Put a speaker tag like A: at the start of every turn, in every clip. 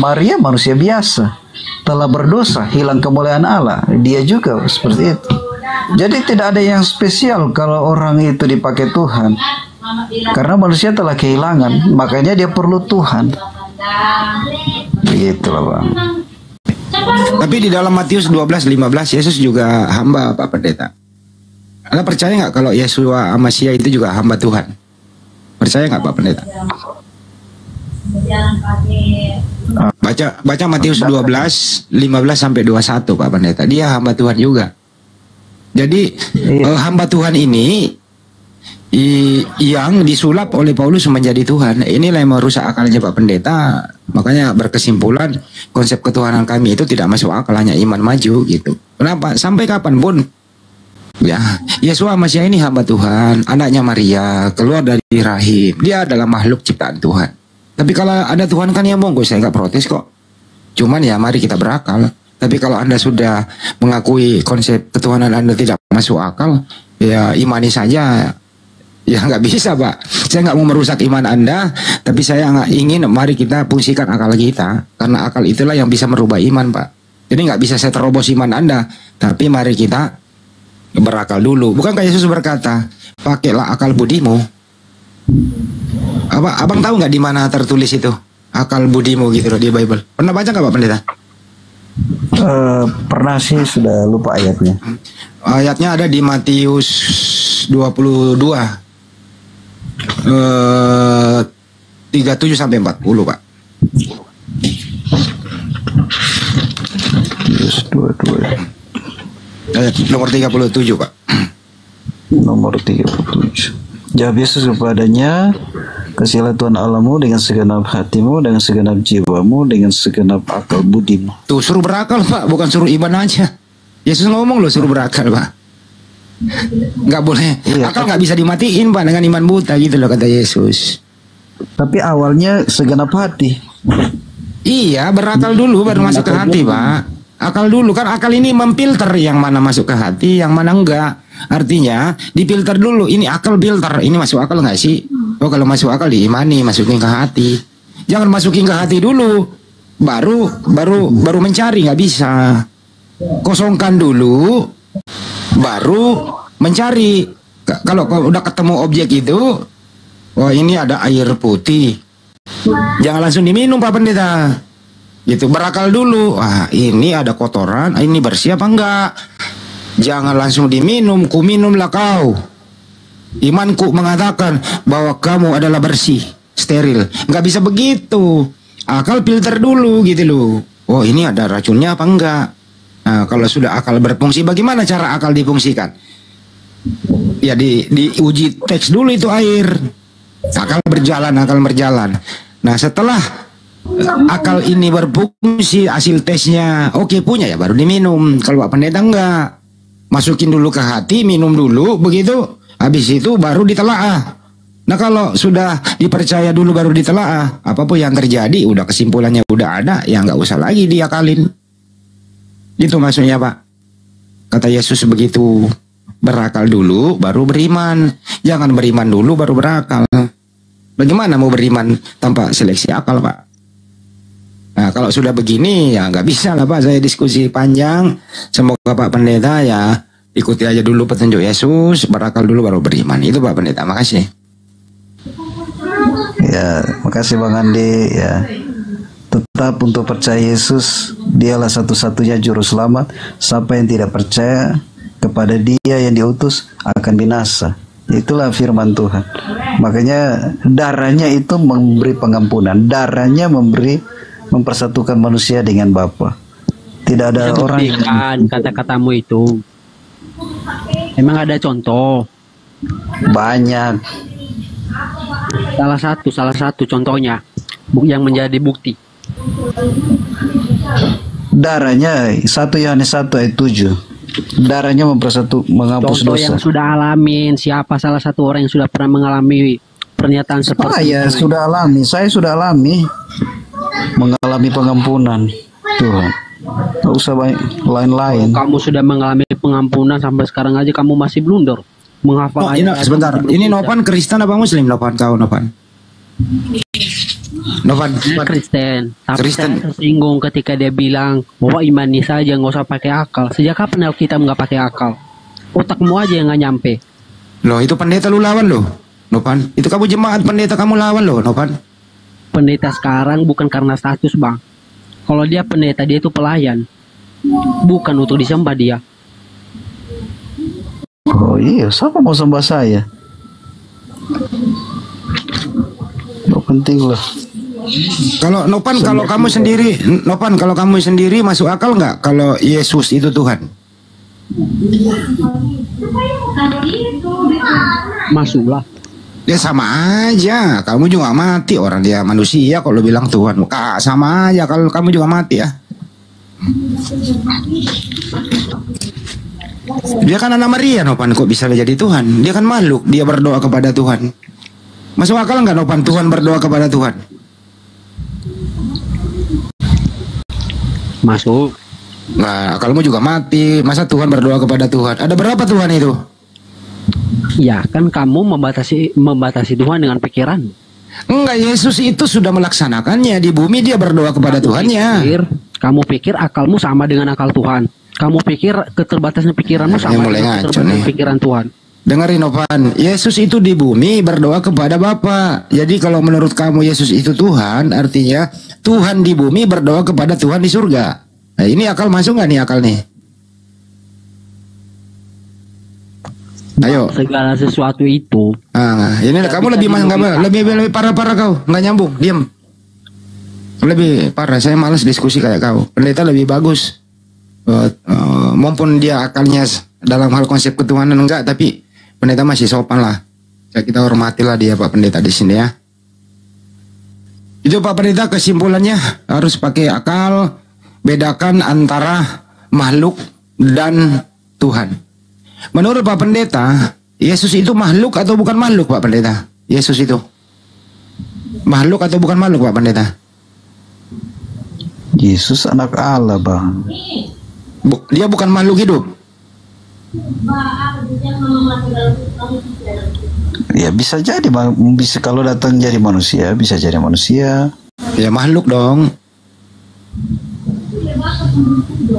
A: Maria manusia biasa, telah berdosa, hilang kemuliaan Allah. Dia juga seperti itu. Jadi tidak ada yang spesial kalau orang itu dipakai Tuhan. Karena manusia telah kehilangan, makanya dia perlu Tuhan. Begitulah Bang.
B: Tapi di dalam Matius 12:15 Yesus juga hamba Pak Pendeta. Anda percaya nggak kalau Yesua Masia itu juga hamba Tuhan? Percaya nggak Pak Pendeta? Baca Matius 12:15 sampai 21 Pak Pendeta. Dia hamba Tuhan juga. Jadi hamba Tuhan ini yang disulap oleh Paulus menjadi Tuhan. Inilah yang merusak akalnya Pak Pendeta. Makanya berkesimpulan konsep ketuhanan kami itu tidak masuk akal, hanya iman maju gitu. Kenapa? Sampai kapanpun ya, Yesua Masia ini hamba Tuhan, anaknya Maria, keluar dari rahim. Dia adalah makhluk ciptaan Tuhan. Tapi kalau ada Tuhan kan ya monggo, saya nggak protes kok. Cuman ya mari kita berakal. Tapi kalau Anda sudah mengakui konsep ketuhanan Anda tidak masuk akal, ya imani saja. Ya nggak bisa Pak. Saya nggak mau merusak iman Anda, tapi saya nggak ingin mari kita fungsikan akal kita. Karena akal itulah yang bisa merubah iman Pak. Jadi nggak bisa saya terobos iman Anda, tapi mari kita berakal dulu. Bukankah Yesus berkata, pakailah akal budimu. Abang tahu nggak di mana tertulis itu akal budimu gitu loh di Bible? Pernah baca nggak Pak Pendeta?
A: Pernah sih, sudah lupa ayatnya.
B: Ayatnya ada di Matius 22 37 sampai 40 Pak.
A: Matius 22.
B: Ayat nomor 37 Pak.
A: Nomor 37. Jawab Yesus kepadanya, kasihilah Tuhan Allahmu dengan segenap hatimu, dengan segenap jiwamu, dengan segenap akal budimu.
B: Tuh suruh berakal Pak, bukan suruh iman aja. Yesus ngomong loh suruh berakal Pak. Nggak boleh,
A: iya,
B: akal nggak bisa dimatiin Pak dengan iman buta gitu loh kata Yesus.
A: Tapi awalnya segenap hati.
B: Iya, berakal dulu baru masuk ke hati Pak. Akal dulu kan, akal ini memfilter yang mana masuk ke hati, yang mana enggak. Artinya difilter dulu, ini akal filter, ini masuk akal nggak sih? Oh kalau masuk akal diimani, masukin ke hati. Jangan masukin ke hati dulu, baru mencari, nggak bisa. Kosongkan dulu, baru mencari. Kalau udah ketemu objek itu, oh ini ada air putih, jangan langsung diminum Pak Pendeta. Gitu, berakal dulu. Wah ini ada kotoran, ini bersih apa enggak? Jangan langsung diminum, ku minumlah kau. Imanku mengatakan bahwa kamu adalah bersih, steril. Nggak bisa begitu. Akal filter dulu gitu loh. Oh ini ada racunnya apa enggak? Nah kalau sudah akal berfungsi, bagaimana cara akal difungsikan? Ya diuji teks dulu itu air. Akal berjalan. Nah setelah akal ini berfungsi, hasil tesnya oke punya ya baru diminum. Kalau Pak Pendeta enggak, masukin dulu ke hati, minum dulu, begitu habis itu baru ditelaah. Nah kalau sudah dipercaya dulu baru ditelaah, apapun yang terjadi udah kesimpulannya udah ada, ya nggak usah lagi diakalin. Itu maksudnya Pak. Kata Yesus begitu, berakal dulu baru beriman. Jangan beriman dulu baru berakal. Bagaimana mau beriman tanpa seleksi akal Pak? Nah kalau sudah begini ya nggak bisa lah Pak, saya diskusi panjang. Semoga Pak Pendeta ya ikuti aja dulu petunjuk Yesus, berakal dulu baru beriman. Itu Pak Pendeta, makasih.
A: Ya, makasih Bang Andi ya. Tetap untuk percaya Yesus, dialah satu-satunya juru selamat. Siapa yang tidak percaya kepada Dia yang diutus akan binasa. Itulah firman Tuhan. Makanya darahnya itu memberi pengampunan, darahnya mempersatukan manusia dengan Bapa. Tidak ada orang yang
C: kata-katamu itu. Emang ada contoh?
A: Banyak.
C: Salah satu contohnya yang menjadi bukti.
A: Darahnya 1 Yohanes 1 ayat 7. Darahnya menghapus
C: contoh
A: dosa.
C: Yang sudah alamin, siapa salah satu orang yang sudah pernah mengalami pernyataan seperti
A: itu? Saya sudah alami mengalami pengampunan Tuhan. Gak usah banyak lain-lain.
C: Kamu sudah mengalami pengampunan sampai sekarang aja kamu masih blunder menghafal ayat.
B: Sebentar, ini Nopan Kristen apa Muslim? Nopan kau Nopan? Novan.
C: Kristen. Tapi
B: Kristen.
C: saya tersinggung ketika dia bilang bahwa imani saja nggak usah pakai akal. Sejak kapan kita nggak pakai akal? Otakmu aja yang nggak nyampe.
B: Loh, itu pendeta lu lawan loh, Novan. Itu kamu jemaat pendeta kamu lawan loh, Novan.
C: Pendeta sekarang bukan karena status, Bang. Kalau dia pendeta, dia itu pelayan. Bukan untuk disembah dia.
A: Oh iya, siapa mau sembah saya? Gak penting lah.
B: Kalau Novan, kalau kamu sendiri masuk akal nggak kalau Yesus itu Tuhan?
C: Masuklah.
B: Ya sama aja, kamu juga mati, orang dia manusia kalau bilang Tuhan. Sama aja kalau kamu juga mati ya. Dia kan anak Maria, Novan, kok bisa jadi Tuhan? Dia kan makhluk, dia berdoa kepada Tuhan. Masuk akal nggak, Novan, Tuhan berdoa kepada Tuhan?
C: Masuk.
B: Nah, akalmu juga mati. Masa Tuhan berdoa kepada Tuhan? Ada berapa Tuhan itu?
C: Ya kan kamu membatasi Tuhan dengan pikiran.
B: Enggak, Yesus itu sudah melaksanakannya di bumi, dia berdoa kepada Tuhannya.
C: Kamu pikir akalmu sama dengan akal Tuhan. Kamu pikir keterbatasan pikiranmu sama dengan keterbatasan pikiran Tuhan.
B: Dengerin, Novan, Yesus itu di bumi berdoa kepada Bapa. Jadi kalau menurut kamu Yesus itu Tuhan, artinya Tuhan di bumi berdoa kepada Tuhan di surga. Nah, ini akal masuk nggak nih, akal nih? Ayo.
C: Segala sesuatu itu.
B: Ini kamu lebih parah kau, nggak nyambung, diam. Lebih parah, saya malas diskusi kayak kau. Pendeta lebih bagus. Maupun dia akalnya dalam hal konsep ketuhanan enggak, tapi pendeta masih sopan lah. Ya, kita hormatilah dia, Pak Pendeta, di sini ya. Itu Pak Pendeta, kesimpulannya harus pakai akal, bedakan antara makhluk dan Tuhan. Menurut Pak Pendeta, Yesus itu makhluk atau bukan makhluk, Pak Pendeta? Yesus itu makhluk atau bukan makhluk, Pak Pendeta?
A: Yesus anak Allah, Bang.
B: Dia bukan makhluk hidup.
A: Ya bisa jadi, Bang. Bisa kalau datang jadi manusia, bisa jadi manusia.
B: Ya makhluk dong.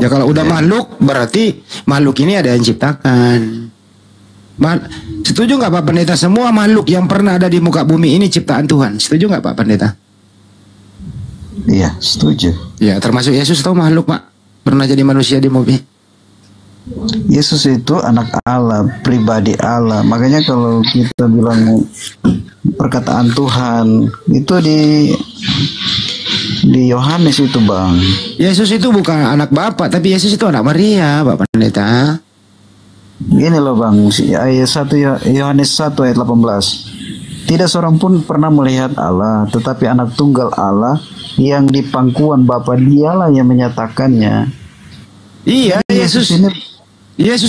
B: Ya kalau udah makhluk, berarti makhluk ini ada yang ciptakan. Setuju nggak Pak Pendeta? Semua makhluk yang pernah ada di muka bumi ini ciptaan Tuhan. Setuju nggak Pak Pendeta?
A: Iya, setuju.
B: Ya, termasuk Yesus atau makhluk, Pak? Pernah jadi manusia di bumi.
A: Yesus itu anak Allah, pribadi Allah. Makanya kalau kita bilang perkataan Tuhan itu di Yohanes itu, Bang.
B: Yesus itu bukan anak Bapak, tapi Yesus itu anak Maria, Pak Pendeta.
A: Gini loh, Bang, ayat 1 Yohanes 1 ayat 18. Tidak seorang pun pernah melihat Allah, tetapi anak tunggal Allah yang di pangkuan Bapa, dialah yang menyatakannya.
B: Iya, Yesus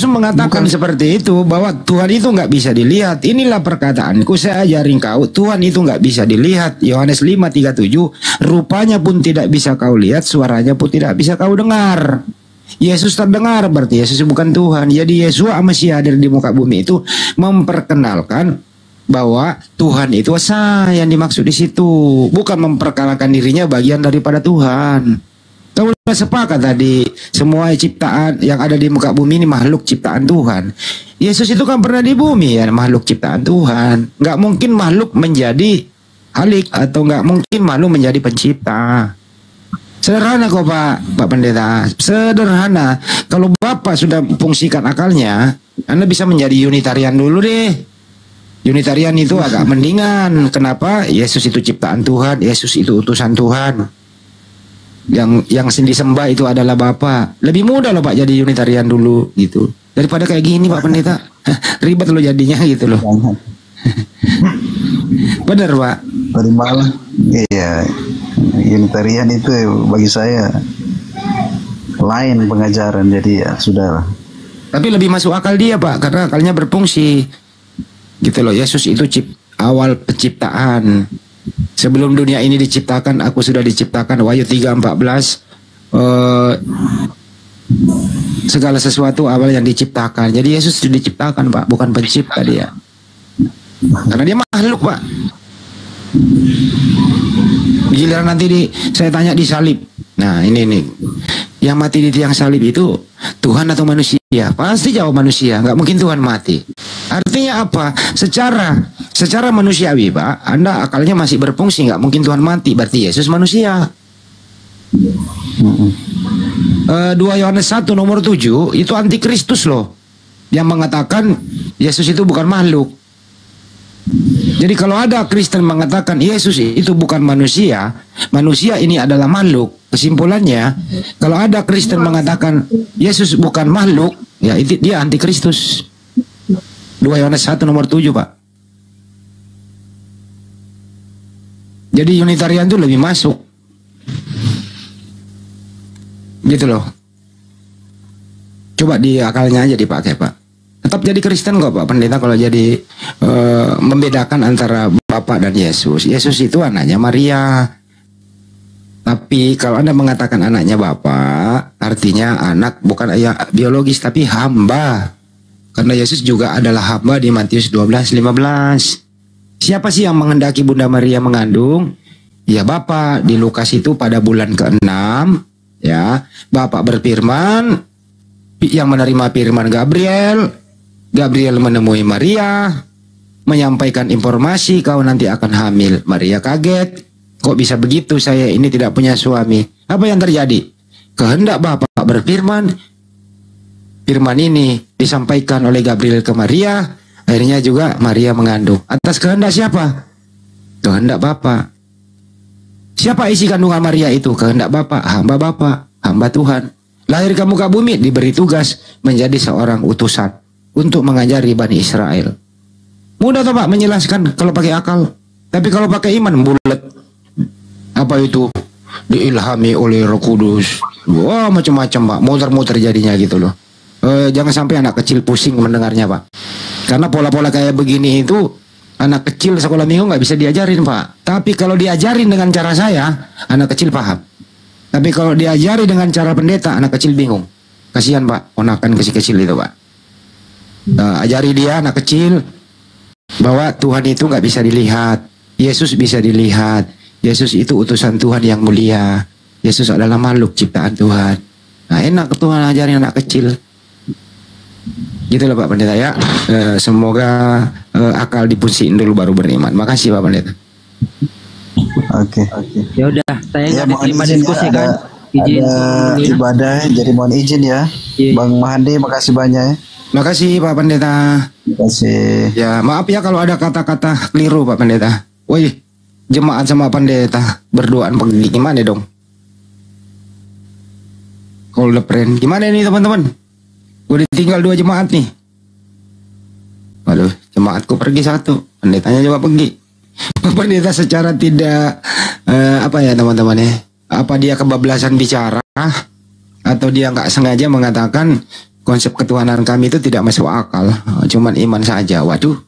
B: mengatakan seperti itu, bahwa Tuhan itu nggak bisa dilihat. Inilah perkataanku, saya ajarin kau, Tuhan itu nggak bisa dilihat. Yohanes 5:37, rupanya pun tidak bisa kau lihat, suaranya pun tidak bisa kau dengar. Yesus terdengar, berarti Yesus bukan Tuhan. Jadi Yesus masih hadir di muka bumi itu memperkenalkan bahwa Tuhan itu esa yang dimaksud di situ, bukan memperkenalkan dirinya bagian daripada Tuhan. Kamu sudah sepakat tadi, semua ciptaan yang ada di muka bumi ini makhluk ciptaan Tuhan. Yesus itu kan pernah di bumi ya, makhluk ciptaan Tuhan. Nggak mungkin makhluk menjadi halik, atau nggak mungkin makhluk menjadi pencipta. Sederhana kok Pak Pendeta, sederhana. Kalau Bapak sudah fungsikan akalnya, Anda bisa menjadi Unitarian dulu deh. Unitarian itu agak mendingan. Kenapa? Yesus itu ciptaan Tuhan, Yesus itu utusan Tuhan. Yang disembah itu adalah Bapa. Lebih mudah loh Pak jadi Unitarian dulu gitu. Daripada kayak gini Pak Pendeta. Ribet lo jadinya gitu loh. Bener Pak.
A: Tadi malam, iya, Unitarian itu bagi saya lain pengajaran, jadi ya sudah.
B: Tapi lebih masuk akal dia Pak, karena akalnya berfungsi. Gitu loh, Yesus itu awal penciptaan. Sebelum dunia ini diciptakan, aku sudah diciptakan. Wahyu 3:14. Segala sesuatu awal yang diciptakan. Jadi Yesus sudah diciptakan Pak, bukan pencipta dia. Karena dia makhluk Pak. Giliran nanti saya tanya di salib. Nah ini nih, yang mati di tiang salib itu Tuhan atau manusia? Pasti jawab manusia, nggak mungkin Tuhan mati. Artinya apa? Secara manusiawi, Pak, Anda akalnya masih berfungsi, nggak mungkin Tuhan mati. Berarti Yesus manusia. 2 Yohanes 1 nomor 7 itu antikristus loh, yang mengatakan Yesus itu bukan makhluk. Jadi kalau ada Kristen mengatakan Yesus itu bukan manusia, manusia ini adalah makhluk. Kesimpulannya, kalau ada Kristen mengatakan Yesus bukan makhluk, ya itu dia antikristus. 2 Yohanes 1 nomor 7, Pak. Jadi Unitarian itu lebih masuk. Gitu loh. Coba di akalnya aja dipakai, Pak. Tetap jadi Kristen kok, Pak Pendeta, kalau jadi membedakan antara Bapa dan Yesus. Yesus itu anaknya Maria. Tapi kalau Anda mengatakan anaknya Bapa, artinya anak bukan ayah biologis tapi hamba. Karena Yesus juga adalah hamba di Matius 12:15. Siapa sih yang menghendaki Bunda Maria mengandung? Ya Bapa. Di Lukas itu pada bulan ke-6, ya, Bapa berfirman, yang menerima firman Gabriel menemui Maria, menyampaikan informasi kau nanti akan hamil. Maria kaget, kok bisa begitu, saya ini tidak punya suami. Apa yang terjadi? Kehendak Bapa berfirman, firman ini disampaikan oleh Gabriel ke Maria, akhirnya juga Maria mengandung. Atas kehendak siapa? Kehendak Bapa. Siapa isi kandungan Maria itu? Kehendak Bapa, hamba Tuhan. Lahir ke muka bumi, diberi tugas menjadi seorang utusan untuk mengajari Bani Israel. Mudah toh Pak menjelaskan kalau pakai akal. Tapi kalau pakai iman bulat. Apa itu? Diilhami oleh Roh Kudus. Wah, macam-macam Pak. Muter-muter jadinya gitu loh. Jangan sampai anak kecil pusing mendengarnya Pak. Karena pola-pola kayak begini itu anak kecil sekolah minggu nggak bisa diajarin Pak. Tapi kalau diajarin dengan cara saya, anak kecil paham. Tapi kalau diajari dengan cara pendeta, anak kecil bingung. Kasihan Pak, ponakan kecil-kecil itu Pak. Ajari dia anak kecil bahwa Tuhan itu nggak bisa dilihat, Yesus bisa dilihat. Yesus itu utusan Tuhan yang mulia. Yesus adalah makhluk ciptaan Tuhan. Nah enak Tuhan ajarin anak kecil. Gitu loh Pak Pendeta ya. Semoga akal dipungsiin dulu baru beriman. Makasih Pak Pendeta.
A: Oke.
C: Ya udah, saya
A: Ya,
C: nggak
A: mohon
C: diterima
A: izin,
C: diskusi
A: ada
C: kan. Izin.
A: ada ibadah, jadi mohon izin ya.
C: Iya.
A: Bang Mahandi, makasih banyak ya.
B: Makasih Pak Pendeta.
A: Terima kasih.
B: Ya maaf ya kalau ada kata-kata keliru Pak Pendeta. Woi, jemaat sama pendeta berduaan pergi gimana dong? Hold the friend. Gimana ini teman-teman? Udah tinggal 2 jemaat nih. Waduh, jemaatku pergi 1, pendetanya juga pergi. Pendeta secara tidak apa ya teman-teman ya? Apa dia kebablasan bicara atau dia nggak sengaja mengatakan konsep ketuhanan kami itu tidak masuk akal, cuman iman saja. Waduh.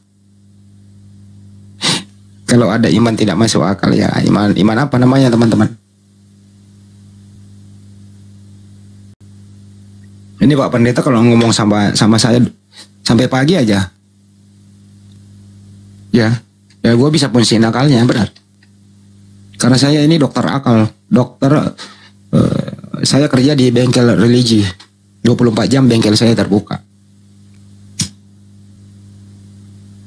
B: Kalau ada iman tidak masuk akal ya iman apa namanya teman-teman? Ini Pak Pendeta kalau ngomong sama saya sampai pagi aja. Ya gue bisa fungsiin akalnya benar. Karena saya ini dokter akal, saya kerja di bengkel religi. 24 jam bengkel saya terbuka.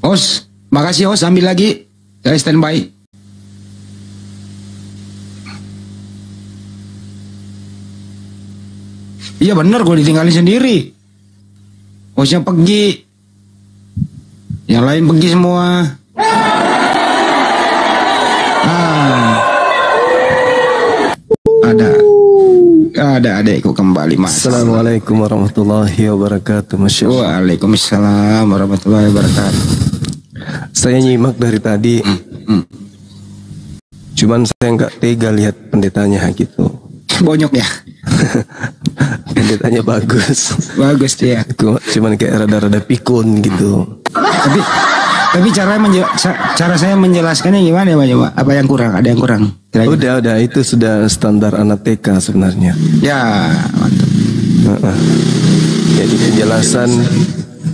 B: Host, makasih host, ambil lagi. Saya standby. Iya benar, gue ditinggalin sendiri. Hostnya pergi. Yang lain pergi semua. Ada adekku kembali Mas.
D: Assalamualaikum warahmatullahi wabarakatuh. Masya Allah.
B: Waalaikumsalam warahmatullahi wabarakatuh.
D: Saya nyimak dari tadi. Cuman saya nggak tega lihat pendetanya gitu.
B: Bonyok ya.
D: Pendetanya bagus.
B: Bagus dia.
D: Cuman kayak rada-rada pikun gitu.
B: Tapi cara saya menjelaskannya gimana ya Pak? Apa yang kurang? Ada yang kurang? Kira-kira.
D: Udah itu sudah standar anak TK sebenarnya.
B: Ya, mantap.
D: Jadi penjelasan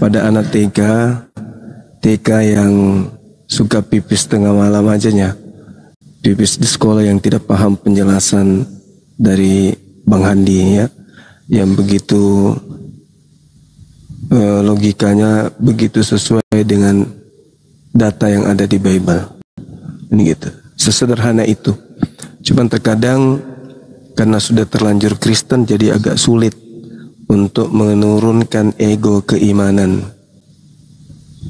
D: pada anak TK yang suka pipis tengah malam aja ya. pipis di sekolah yang tidak paham penjelasan dari Bang Handi ya, yang begitu logikanya begitu sesuai dengan data yang ada di Bible. Ini gitu. Sesederhana itu. Cuman terkadang karena sudah terlanjur Kristen jadi agak sulit untuk menurunkan ego keimanan.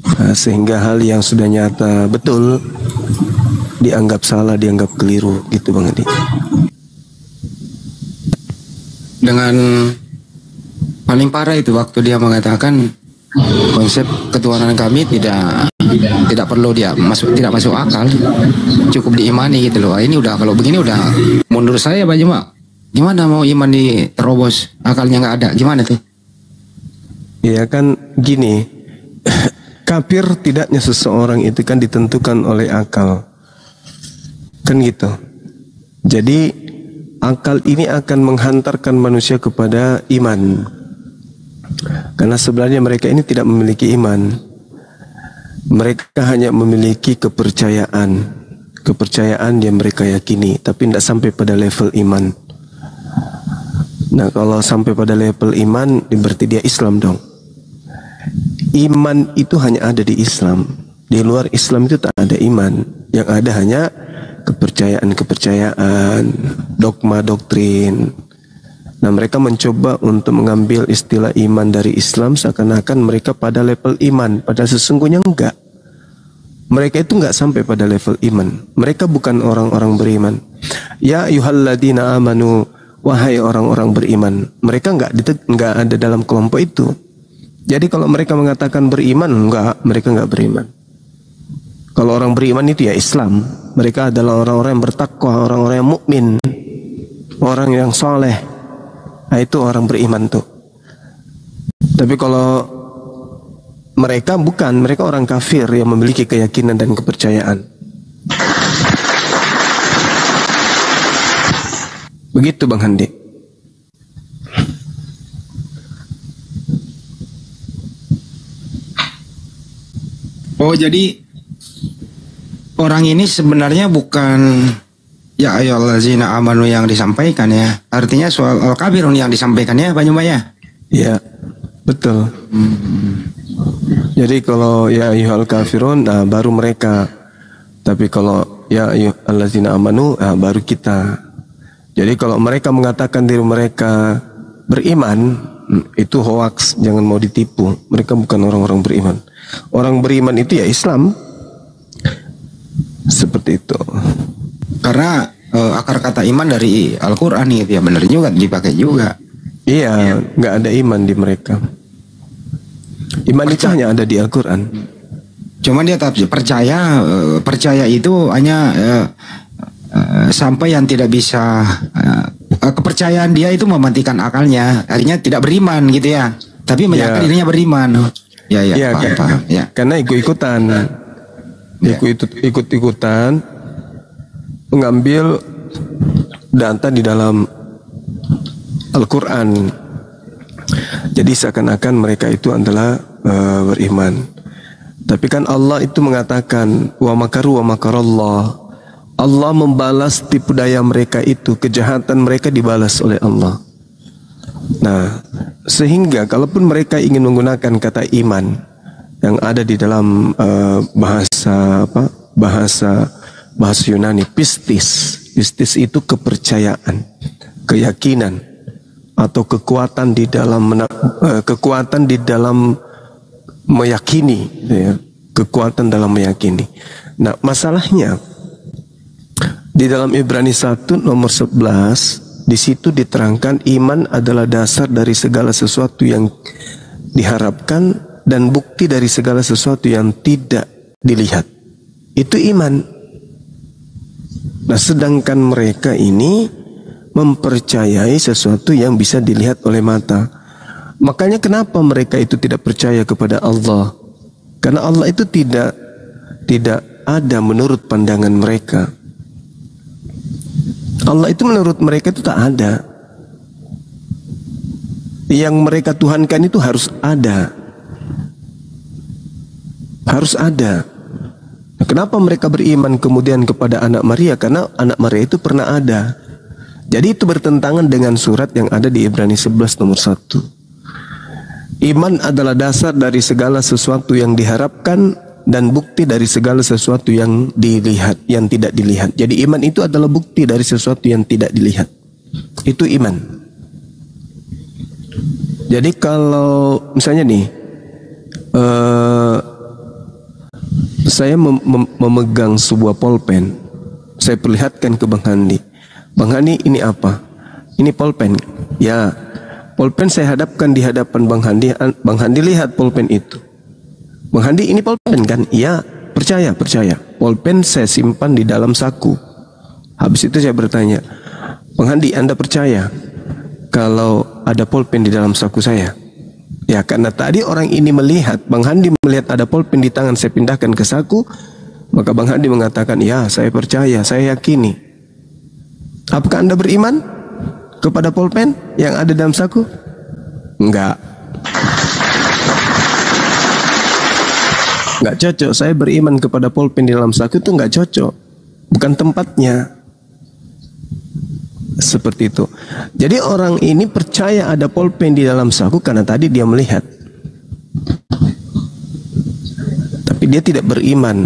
D: Nah, sehingga hal yang sudah nyata betul dianggap salah, dianggap keliru gitu Bang Adi.
B: Dengan paling parah itu waktu dia mengatakan konsep ketuhanan kami tidak perlu tidak masuk akal, cukup diimani gitu loh. Ini udah, kalau begini udah menurut saya Pak Jema, gimana mau iman diterobos, akalnya nggak ada, gimana tuh?
D: Ya kan gini, kafir tidaknya seseorang itu kan ditentukan oleh akal, kan gitu. Jadi akal ini akan menghantarkan manusia kepada iman, karena sebenarnya mereka ini tidak memiliki iman. Mereka hanya memiliki kepercayaan yang mereka yakini, tapi tidak sampai pada level iman. Nah, kalau sampai pada level iman, berarti dia Islam dong. Iman itu hanya ada di Islam. Di luar Islam itu tak ada iman. Yang ada hanya kepercayaan, dogma, doktrin. Nah, mereka mencoba untuk mengambil istilah iman dari Islam seakan-akan mereka pada level iman, padahal sesungguhnya enggak. Mereka itu enggak sampai pada level iman. Mereka bukan orang-orang beriman. Ya ayyuhalladzina amanu, wahai orang-orang beriman. Mereka enggak ada dalam kelompok itu. Jadi kalau mereka mengatakan beriman, mereka enggak beriman. Kalau orang beriman itu ya Islam. Mereka adalah orang-orang yang bertakwa, orang-orang yang mukmin, orang yang soleh. Nah, itu orang beriman tuh. Tapi kalau mereka bukan, mereka orang kafir yang memiliki keyakinan dan kepercayaan. Begitu Bang Handi.
B: Oh, jadi orang ini sebenarnya bukan ya ayyuhallazina amanu yang disampaikan ya. Artinya soal al-kafirun yang disampaikan ya Pak Nyuma ya.
D: Ya, betul. Jadi kalau ya ayyuhal kafirun, nah, baru mereka. Tapi kalau ya ayyuhallazina amanu, nah, baru kita. Jadi kalau mereka mengatakan diri mereka beriman, itu hoax, jangan mau ditipu. Mereka bukan orang-orang beriman. Orang beriman itu ya Islam. Seperti itu.
B: Karena akar kata iman dari Al-Quran gitu ya, benar juga dipakai juga.
D: Iya, nggak ada iman di mereka. Iman itu hanya ada di Al-Quran.
B: Cuma dia percaya itu hanya sampai yang tidak bisa kepercayaan dia itu mematikan akalnya, artinya tidak beriman gitu ya. Tapi meyakini dirinya beriman. Ya, paham. Ya.
D: Karena ikut-ikutan, ikut-ikutan mengambil data di dalam Al-Quran. Jadi seakan-akan mereka itu adalah beriman. Tapi kan Allah itu mengatakan wa makaru wa makarallah. Allah membalas tipu daya mereka itu, kejahatan mereka dibalas oleh Allah. Nah, sehingga kalaupun mereka ingin menggunakan kata iman yang ada di dalam bahasa Yunani, pistis. Pistis itu kepercayaan, keyakinan, atau kekuatan di dalam meyakini, ya. Kekuatan dalam meyakini. Nah, masalahnya di dalam Ibrani 1 nomor 11, di situ diterangkan iman adalah dasar dari segala sesuatu yang diharapkan dan bukti dari segala sesuatu yang tidak dilihat. Itu iman. Nah, sedangkan mereka ini mempercayai sesuatu yang bisa dilihat oleh mata. Makanya kenapa mereka itu tidak percaya kepada Allah? Karena Allah itu tidak ada menurut pandangan mereka. Allah itu menurut mereka itu tak ada. Yang mereka tuhankan itu harus ada. Harus ada. Kenapa mereka beriman kemudian kepada anak Maria? Karena anak Maria itu pernah ada. Jadi itu bertentangan dengan surat yang ada di Ibrani 11 nomor 1. Iman adalah dasar dari segala sesuatu yang diharapkan dan bukti dari segala sesuatu yang dilihat, yang tidak dilihat. Jadi iman itu adalah bukti dari sesuatu yang tidak dilihat. Itu iman. Jadi kalau misalnya nih, saya memegang sebuah pulpen, saya perlihatkan ke Bang Handi. Bang Handi, ini apa? Ini pulpen. Ya, pulpen saya hadapkan di hadapan Bang Handi. Bang Handi lihat pulpen itu. Bang Handi, ini pulpen kan? Iya, percaya. Pulpen saya simpan di dalam saku. Habis itu saya bertanya, Bang Handi, Anda percaya kalau ada pulpen di dalam saku saya? Ya, karena tadi orang ini melihat, Bang Handi melihat ada pulpen di tangan, saya pindahkan ke saku, maka Bang Handi mengatakan, ya saya percaya, saya yakini. Apakah Anda beriman kepada pulpen yang ada dalam saku? Enggak. Enggak cocok. Saya beriman kepada pulpen di dalam saku itu enggak cocok. Bukan tempatnya. Seperti itu. Jadi orang ini percaya ada pulpen di dalam saku karena tadi dia melihat. Tapi dia tidak beriman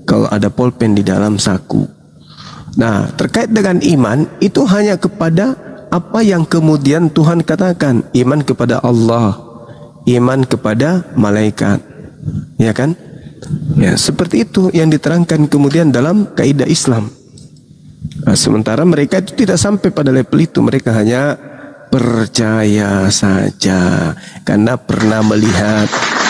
D: kalau ada pulpen di dalam saku. Nah, terkait dengan iman itu hanya kepada apa yang kemudian Tuhan katakan. Iman kepada Allah, iman kepada malaikat. Ya kan? Ya, seperti itu yang diterangkan kemudian dalam kaidah Islam. Nah, sementara mereka itu tidak sampai pada level itu. Mereka hanya percaya saja karena pernah melihat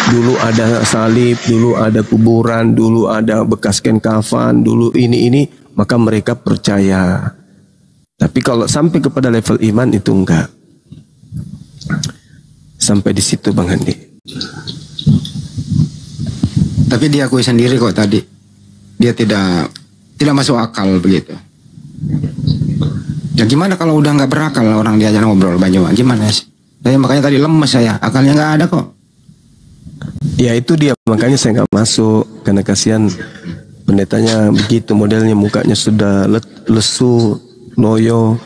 D: dulu ada salib, dulu ada kuburan, dulu ada bekas kain kafan, dulu ini, maka mereka percaya. Tapi kalau sampai kepada level iman itu enggak. Sampai di situ Bang Handi.
B: Tapi diakui sendiri kok tadi dia tidak masuk akal begitu. Ya gimana kalau udah nggak berakal orang diajak ngobrol banyak, gimana sih? Saya makanya tadi lemes, saya akalnya nggak ada kok.
D: Ya itu dia, makanya saya nggak masuk karena kasihan pendetanya begitu modelnya, mukanya sudah lesu, loyo,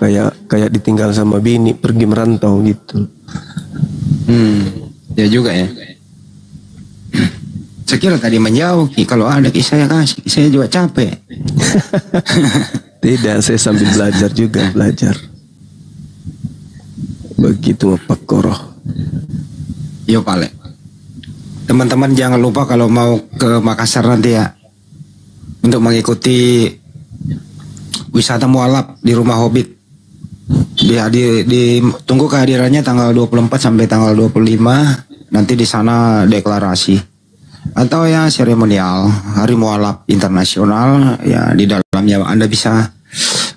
D: kayak ditinggal sama bini pergi merantau gitu.
B: Ya juga ya. Saya kira tadi menjauh, kalau ada saya kasih, saya juga capek.
D: Tidak, saya sambil belajar. Begitu Pak Koroh.
B: Yo Pale. Teman-teman jangan lupa kalau mau ke Makassar nanti ya, untuk mengikuti wisata mualaf di Rumah Hobbit. Tunggu kehadirannya tanggal 24 sampai tanggal 25. Nanti di sana deklarasi atau ya seremonial Hari Mualaf Internasional. Ya di dalamnya Anda bisa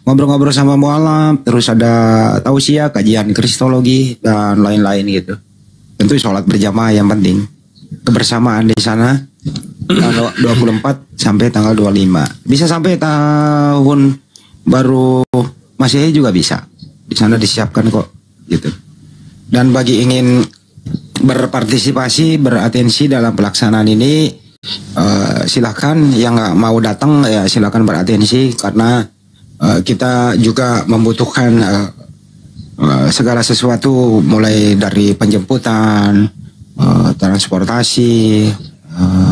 B: ngobrol-ngobrol sama mualaf, terus ada tausiah, kajian kristologi dan lain-lain gitu. Tentu sholat berjamaah yang penting. Kebersamaan di sana tanggal 24 sampai tanggal 25. Bisa sampai tahun baru Masehi juga bisa. Di sana disiapkan kok gitu. Dan bagi ingin berpartisipasi, beratensi dalam pelaksanaan ini, silahkan. Yang nggak mau datang ya silahkan beratensi, karena kita juga membutuhkan segala sesuatu, mulai dari penjemputan, transportasi,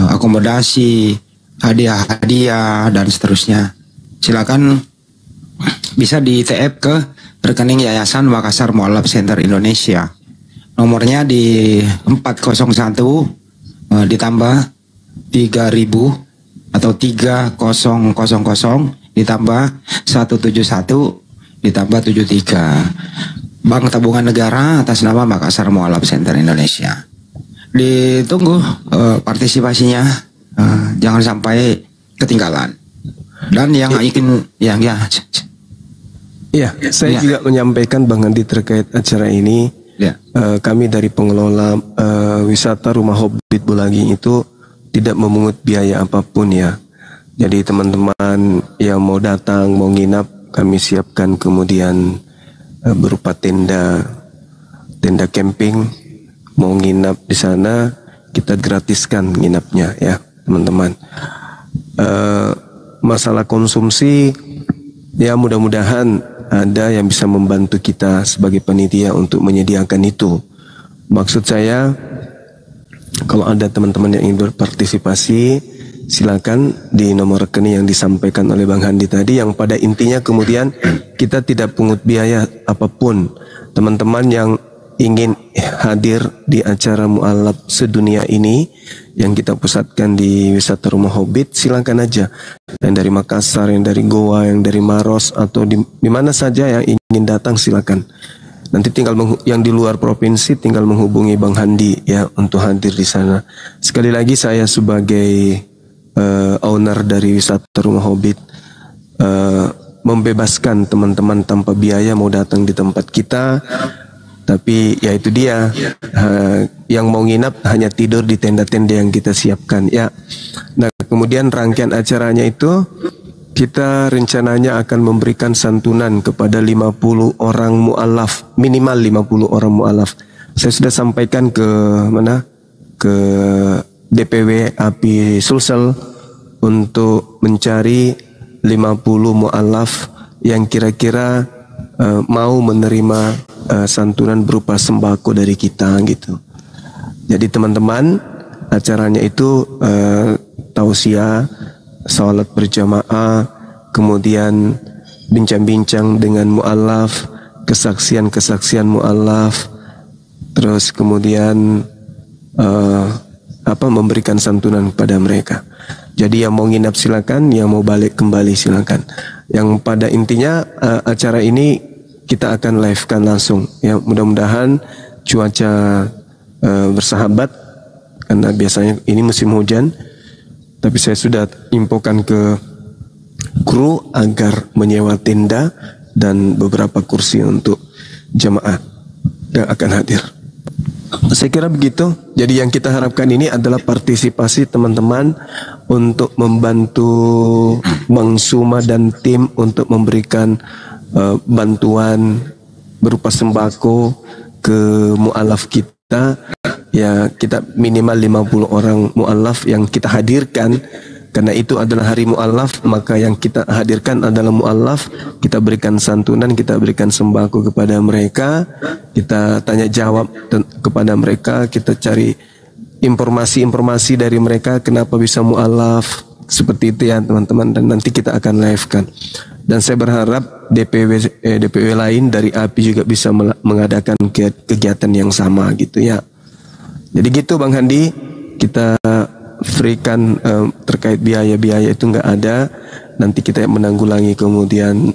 B: akomodasi, hadiah-hadiah dan seterusnya. Silakan bisa di TF ke rekening Yayasan Makassar Mualaf Center Indonesia. Nomornya di 401 ditambah 3000 atau 3000 ditambah 171 ditambah 73. Bank Tabungan Negara atas nama Makassar Mualaf Center Indonesia. Ditunggu partisipasinya, jangan sampai ketinggalan. Dan yang ingin
D: saya juga menyampaikan Bang Andi terkait acara ini.
B: Ya.
D: Kami dari pengelola wisata Rumah Hobbit Bulagi itu tidak memungut biaya apapun ya. Jadi teman-teman yang mau datang, mau nginap, kami siapkan kemudian berupa tenda camping. Mau nginap di sana, kita gratiskan nginapnya ya teman-teman. masalah konsumsi, ya mudah-mudahan ada yang bisa membantu kita sebagai panitia untuk menyediakan itu. Maksud saya, kalau ada teman-teman yang ingin berpartisipasi, silakan di nomor rekening yang disampaikan oleh Bang Handi tadi, yang pada intinya kemudian kita tidak pungut biaya apapun. Teman-teman yang ingin hadir di acara mualaf sedunia ini yang kita pusatkan di wisata Rumah Hobbit, silakan aja. Yang dari Makassar, yang dari Goa, yang dari Maros, atau di mana saja yang ingin datang silakan. Nanti tinggal yang di luar provinsi tinggal menghubungi Bang Handi ya untuk hadir di sana. Sekali lagi saya sebagai owner dari wisata Rumah Hobbit membebaskan teman-teman tanpa biaya mau datang di tempat kita. Tapi ya itu dia, yang mau nginap hanya tidur di tenda-tenda yang kita siapkan ya. Nah kemudian rangkaian acaranya itu kita rencananya akan memberikan santunan kepada 50 orang mu'alaf, minimal 50 orang mu'alaf. Saya sudah sampaikan ke mana, ke DPW API Sulsel untuk mencari 50 mu'alaf yang kira-kira mau menerima santunan berupa sembako dari kita gitu. Jadi teman-teman, acaranya itu tausiah, salat berjamaah, kemudian bincang-bincang dengan mu'alaf, kesaksian-kesaksian mu'alaf, terus kemudian memberikan santunan kepada mereka. Jadi yang mau nginap silakan, yang mau balik kembali silakan. Yang pada intinya acara ini kita akan live-kan langsung ya, mudah-mudahan cuaca bersahabat karena biasanya ini musim hujan. Tapi saya sudah infokan ke kru agar menyewa tenda dan beberapa kursi untuk jemaah yang akan hadir. Saya kira begitu. Jadi yang kita harapkan ini adalah partisipasi teman-teman untuk membantu Bang Suma dan tim untuk memberikan bantuan berupa sembako ke mu'alaf kita. Ya kita minimal 50 orang mu'alaf yang kita hadirkan. Karena itu adalah hari mu'alaf, maka yang kita hadirkan adalah mu'alaf. Kita berikan santunan, kita berikan sembako kepada mereka. Kita tanya jawab kepada mereka. Kita cari informasi-informasi dari mereka kenapa bisa mu'alaf. Seperti itu ya teman-teman. Dan nanti kita akan live-kan. Dan saya berharap DPW lain dari API juga bisa mengadakan kegiatan yang sama gitu ya. Jadi gitu Bang Handi, kita free-kan terkait biaya-biaya itu nggak ada. Nanti kita menanggulangi kemudian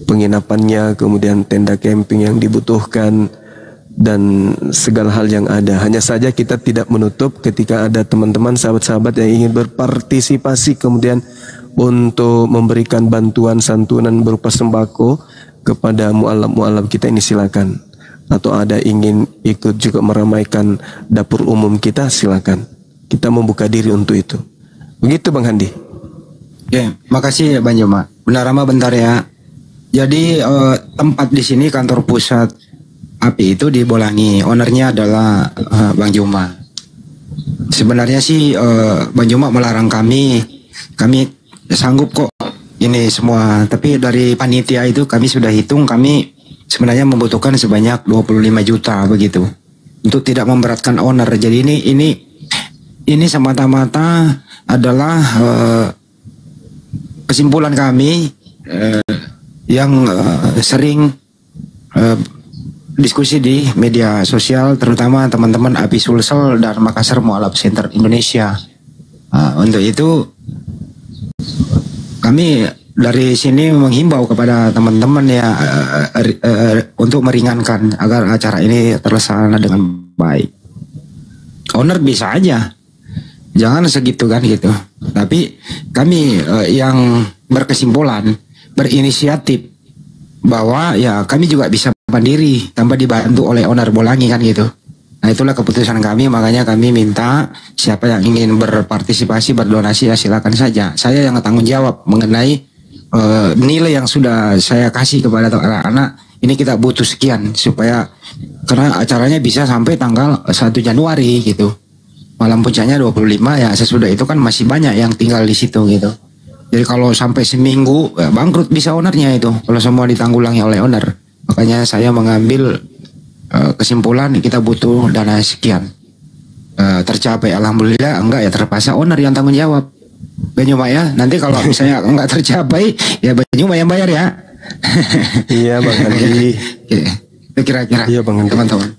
D: penginapannya, kemudian tenda camping yang dibutuhkan dan segala hal yang ada. Hanya saja kita tidak menutup ketika ada teman-teman sahabat-sahabat yang ingin berpartisipasi kemudian untuk memberikan bantuan santunan berupa sembako kepada mu'alaf-mu'alaf kita ini silakan. Atau ada ingin ikut juga meramaikan dapur umum kita silakan. Kita membuka diri untuk itu. Begitu Bang Handi.
B: Oke, makasih Bang Juma. Benar ama bentar ya. Jadi tempat di sini kantor pusat API itu di Bolangi. Ownernya adalah Bang Juma. Sebenarnya sih Bang Juma melarang kami sanggup kok ini semua. Tapi dari panitia itu kami sudah hitung, kami sebenarnya membutuhkan sebanyak 25 juta begitu untuk tidak memberatkan owner. Jadi ini semata-mata adalah kesimpulan kami yang sering diskusi di media sosial, terutama teman-teman API Sulsel dan Makassar Mu'alaf Center Indonesia. Untuk itu kami dari sini menghimbau kepada teman-teman ya untuk meringankan agar acara ini terlaksana dengan baik. Owner bisa aja, jangan segitu kan gitu. Tapi kami yang berkesimpulan, berinisiatif bahwa ya kami juga bisa mandiri tanpa dibantu oleh owner Bolangi kan gitu. Nah itulah keputusan kami, makanya kami minta siapa yang ingin berpartisipasi, berdonasi ya silakan saja. Saya yang tanggung jawab mengenai nilai yang sudah saya kasih kepada anak-anak. Ini kita butuh sekian supaya karena acaranya bisa sampai tanggal 1 Januari gitu. Malam puncaknya 25 ya, sesudah itu kan masih banyak yang tinggal di situ gitu. Jadi kalau sampai seminggu ya bangkrut bisa ownernya itu kalau semua ditanggulangi oleh owner. Makanya saya mengambil kesimpulan kita butuh dana sekian. Tercapai alhamdulillah, enggak ya terpaksa owner yang tanggung jawab. Banyuma ya, nanti kalau misalnya enggak tercapai ya Banyuma yang bayar ya.
D: Iya Bang Andi.
B: Itu kira-kira.
D: Iya Bang Andi.
B: Teman-teman.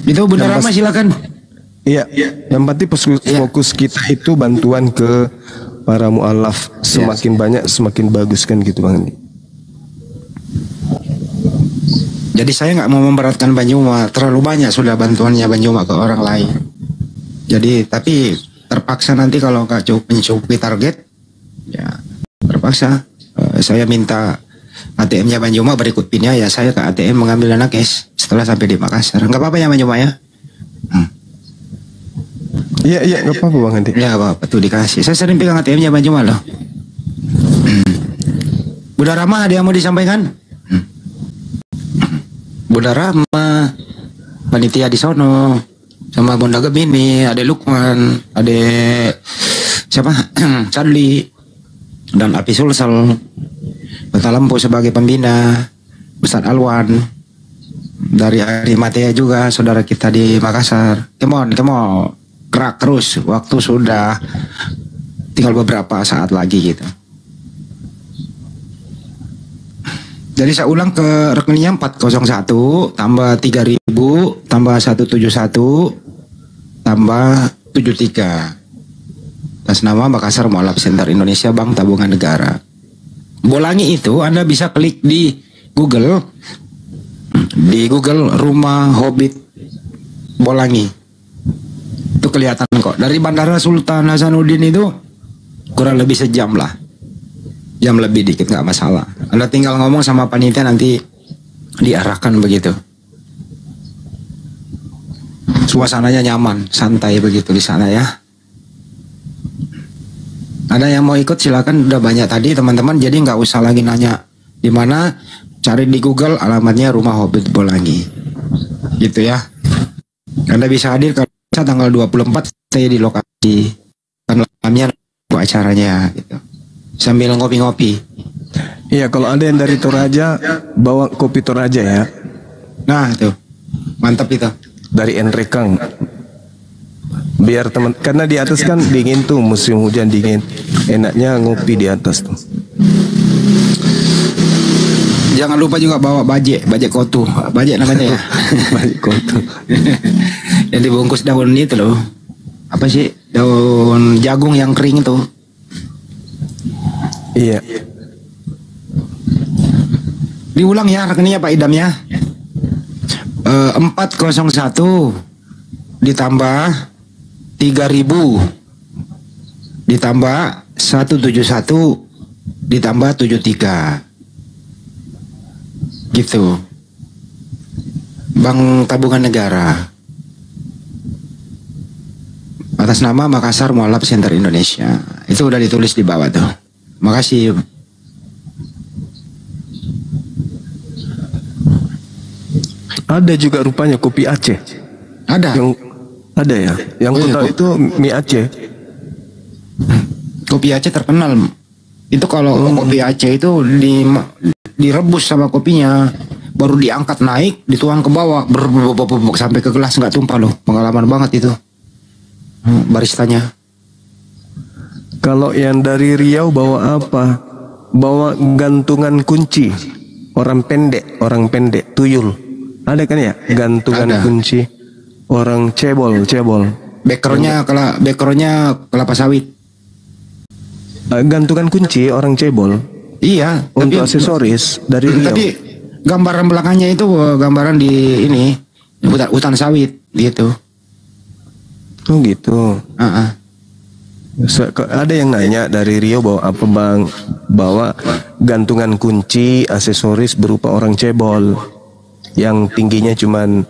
B: Itu Bunda Rama silakan.
D: Iya, yang penting fokus kita itu bantuan ke para mualaf. Semakin banyak semakin bagus kan gitu Bang Andi.
B: Jadi saya nggak mau memberatkan Banyuma, terlalu banyak sudah bantuannya Banyuma ke orang lain. Jadi tapi terpaksa nanti kalau nggak mencukupi target, ya terpaksa saya minta ATM-nya Banyuma berikut pinnya ya saya ke ATM mengambil dana cash setelah sampai di Makassar. Nggak apa-apa ya Banyuma ya?
D: Iya nggak apa-apa Bang Andi.
B: Ya apa tuh dikasih. Saya sering pegang ATM-nya Banyuma loh. Bunda Rama ada yang mau disampaikan? Bunda Rama, panitia di sono, sama Bunda Gemini, ada Lukman, ada siapa? Charlie dan Api Sulsel, Beta Lampu sebagai pembina, Ustadz Alwan dari Arimatea juga, saudara kita di Makassar. Come on, gerak terus. Waktu sudah tinggal beberapa saat lagi gitu. Jadi saya ulang ke rekeningnya 401 tambah 3000 tambah 171 tambah 73 atas nama Makassar Mualaf Center Indonesia Bank Tabungan Negara. Bolangi itu Anda bisa klik di Google Rumah Hobbit Bolangi. Itu kelihatan kok. Dari Bandara Sultan Hasanuddin itu kurang lebih sejam lah. Jam lebih dikit nggak masalah. Anda tinggal ngomong sama panitia nanti diarahkan begitu. Suasananya nyaman, santai begitu di sana ya. Ada yang mau ikut silakan. Udah banyak tadi teman-teman, jadi nggak usah lagi nanya di mana. Cari di Google alamatnya Rumah Hobbit Bolangi. Gitu ya. Anda bisa hadir kalau tanggal 24 saya di lokasi. Kan malamnya acaranya gitu. Sambil ngopi-ngopi.
D: Iya, kalau ada yang dari Toraja bawa kopi Toraja ya.
B: Nah tuh, mantap itu.
D: Dari Enrekang. Biar teman, karena di atas kan dingin tuh, musim hujan dingin. Enaknya ngopi di atas tuh.
B: Jangan lupa juga bawa bajek kotu. Bajek namanya ya.
D: Bajek kotu.
B: Yang dibungkus daun itu loh. Apa sih? Daun jagung yang kering itu.
D: Iya.
B: Diulang ya rekeningnya Pak Idam ya. 401 ditambah 3000 ditambah 171 ditambah 73 gitu. Bank Tabungan Negara atas nama Makassar Mualaf Center Indonesia. Itu udah ditulis di bawah tuh. Makasih.
D: Ada juga rupanya kopi Aceh.
B: Ada.
D: Yang ada ya. Yang ku tahu itu mie Aceh.
B: Kopi Aceh terkenal. Itu kalau kopi Aceh itu direbus sama kopinya, baru diangkat naik, dituang ke bawah, sampai ke gelas nggak tumpah loh. Pengalaman banget itu. Baristanya.
D: Kalau yang dari Riau bawa apa? Bawa gantungan kunci. Orang pendek, tuyul. Ada kan ya? Gantungan
B: Ada.
D: kunci. Orang cebol.
B: Backgroundnya kelapa sawit.
D: Gantungan kunci orang cebol.
B: Iya.
D: Untuk aksesoris dari Riau.
B: Tapi gambaran belakangnya itu gambaran di ini hutan sawit gitu.
D: Oh gitu. Ada yang nanya dari Riau bawa apa bang? Bawa gantungan kunci aksesoris berupa orang cebol yang tingginya cuman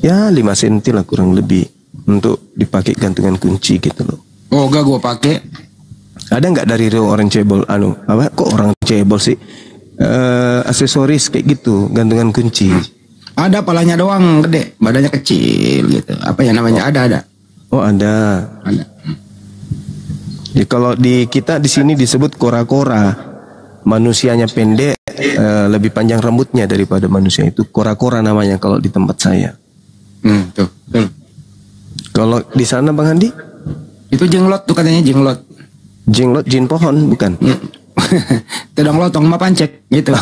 D: ya 5 cm lah kurang lebih untuk dipakai gantungan kunci gitu loh.
B: Oh enggak, gua pakai.
D: Ada nggak dari Riau orang cebol? Apa kok orang cebol sih? Aksesoris kayak gitu gantungan kunci.
B: Ada palanya doang gede, badannya kecil gitu. Apa ya namanya? Ada.
D: Oh ada.
B: Ada.
D: Ya, kalau di kita di sini disebut kora-kora. Manusianya pendek, lebih panjang rambutnya daripada manusia, itu kora-kora namanya kalau di tempat saya.
B: Tuh.
D: Kalau di sana Bang Andi?
B: Itu jenglot tuh katanya jenglot.
D: Jenglot jin pohon bukan?
B: Tedong lotong mah pancek gitu.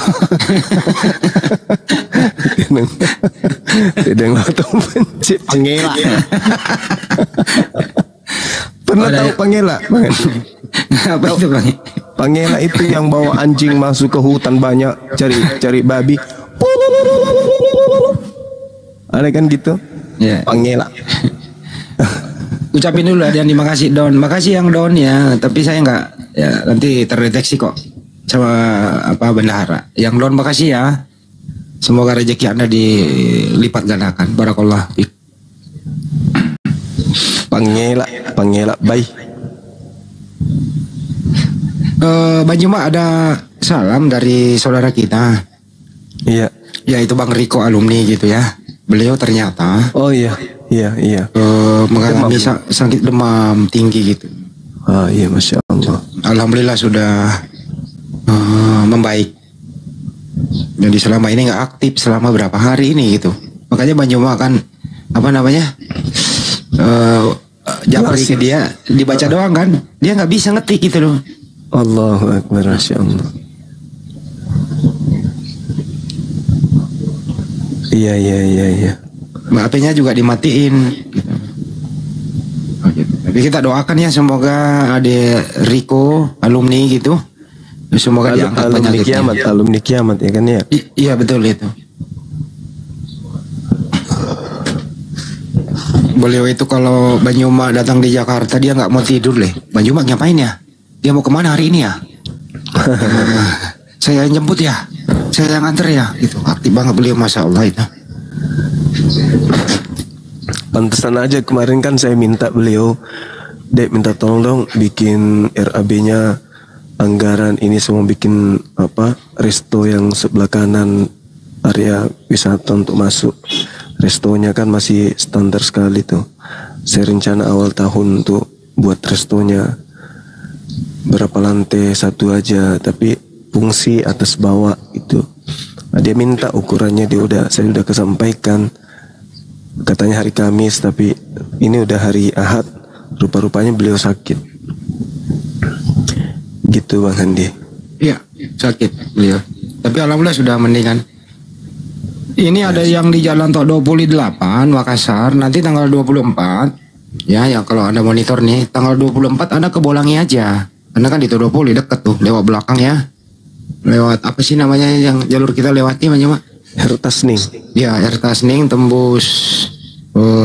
D: Tedong lotong pancek. Pangela. Pernah tahu pangela?
B: Apa itu Bang?
D: Pangela itu yang bawa anjing masuk ke hutan banyak cari babi. Ada kan gitu?
B: Ya.
D: Pangela.
B: Ucapin dulu ada yang makasih Don. Makasih yang Don ya, tapi saya nggak ya nanti terdeteksi kok sama apa bendahara. Yang Don makasih ya. Semoga rezeki Anda dilipat gandakan. Barakallah.
D: Pangela bye.
B: Bang Juma ada salam dari saudara kita.
D: Iya.
B: Ya itu Bang Riko alumni gitu ya. Beliau ternyata
D: Iya.
B: mengalami sakit demam tinggi gitu.
D: Iya, Masya Allah.
B: Alhamdulillah sudah membaik. Jadi selama ini nggak aktif selama berapa hari ini gitu. Makanya Bang Juma kan apa namanya japri ke dia dibaca doang kan. Dia nggak bisa ngetik gitu loh.
D: Allahu Akbar, Masya Allah. Iya.
B: HP-nya juga dimatiin gitu. Tapi kita doakan ya semoga ada Riko alumni gitu. Semoga diangkat penyakitnya.
D: Alumni kiamat ya kan ya.
B: Iya betul itu. Beliau itu kalau Banyuma datang di Jakarta dia nggak mau tidur deh. Banyuma ngapain ya? Dia mau kemana hari ini ya? Saya yang jemput ya. Saya yang antar ya. Gitu. Aktif banget beliau, Masya Allah itu.
D: Pantesan aja kemarin kan saya minta beliau, Dek minta tolong dong bikin RAB-nya anggaran ini semua bikin resto yang sebelah kanan area wisata untuk masuk. Restonya kan masih standar sekali tuh. Saya rencana awal tahun untuk buat restonya berapa lantai, satu aja, tapi fungsi atas bawah itu. Nah, dia minta ukurannya, saya udah kesampaikan. Katanya hari Kamis, tapi ini udah hari Ahad. Rupa-rupanya beliau sakit. Gitu Bang Andi.
B: Iya, sakit beliau. Tapi alhamdulillah sudah mendingan. Ini ada yang di Jalan Tok 28 Makassar, nanti tanggal 24. Ya, kalau Anda monitor nih, tanggal 24 Anda ke Bolangi aja. Karena kan di Tok 20 deket tuh, lewat belakang ya. Lewat apa sih namanya yang jalur kita lewati Mak?
D: Hertasning.
B: Ya, Hertasning tembus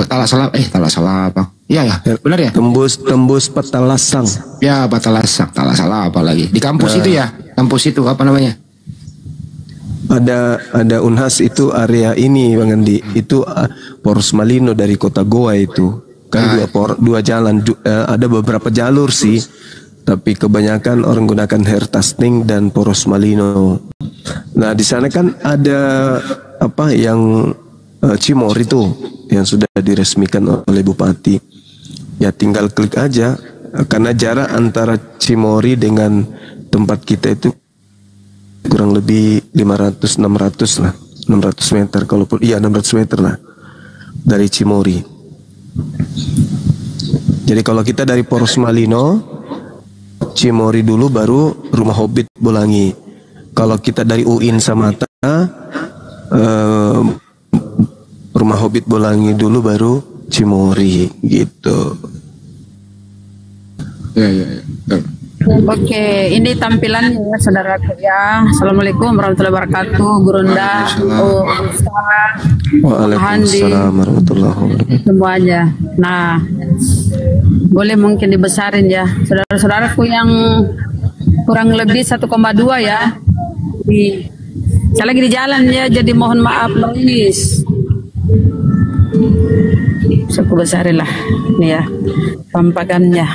B: Talasalap apa? Iya ya, benar ya?
D: Tembus Patalasang.
B: Ya, Patalasang, Talasalap apa lagi? Di kampus itu ya? Kampus itu apa namanya?
D: Ada Unhas itu area ini Bang Andi. Itu Poros Malino dari Kota Goa itu. Kan dua jalan, ada beberapa jalur sih. Tapi kebanyakan orang gunakan Hertasning dan Poros Malino. Nah, di sana kan ada yang Cimor itu yang sudah diresmikan oleh Bupati. Ya tinggal klik aja, karena jarak antara Cimori dengan tempat kita itu kurang lebih 500-600 lah, 600 meter kalaupun 600 meter lah dari Cimori. Jadi kalau kita dari Poros Malino, Cimori dulu baru Rumah Hobbit Bolangi. Kalau kita dari UIN Samata, Rumah Hobbit Bolangi dulu baru Cimori gitu.
B: Ya.
E: Oke, ini tampilan ya saudaraku ya. Assalamualaikum warahmatullahi wabarakatuh, Gurunda, Ustaz,
D: Waalaikumsalam warahmatullahi wabarakatuh.
E: Semuanya. Nah, boleh mungkin dibesarin ya, saudara-saudaraku yang kurang lebih 1,2 ya. Saya lagi di jalan ya, jadi mohon maaf menangis. Aku besarin lah, nih ya, pampakannya.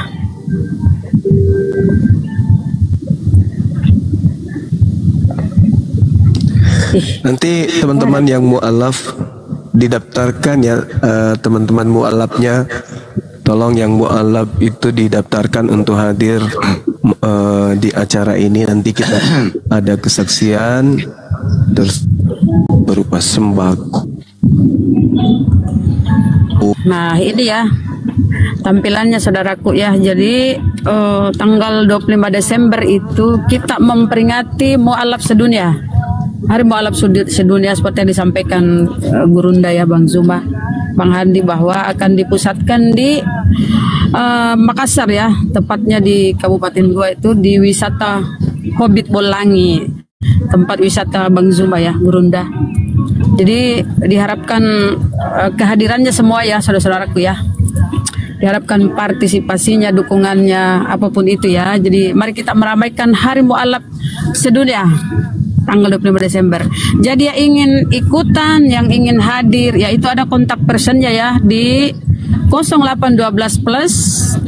D: Nanti teman-teman yang mu'alaf didaftarkan ya teman-teman mualafnya. Tolong yang mualaf itu didaftarkan untuk hadir di acara ini. Nanti kita ada kesaksian terus berupa sembako.
E: Nah ini ya tampilannya saudaraku ya. Jadi tanggal 25 Desember itu kita memperingati mualaf sedunia. Hari mualaf sedunia seperti yang disampaikan Gurunda ya Bang Zuma, Bang Handi, bahwa akan dipusatkan di Makassar ya, tepatnya di Kabupaten Goa itu di wisata Hobbit Bolangi, tempat wisata Bang Zuma ya Gurunda. Jadi diharapkan kehadirannya semua ya saudara-saudaraku ya. Diharapkan partisipasinya, dukungannya, apapun itu ya. Jadi mari kita meramaikan Hari Mualaf Sedunia tanggal 25 Desember. Jadi yang ingin ikutan, yang ingin hadir, ya itu ada kontak personnya ya di 0812 plus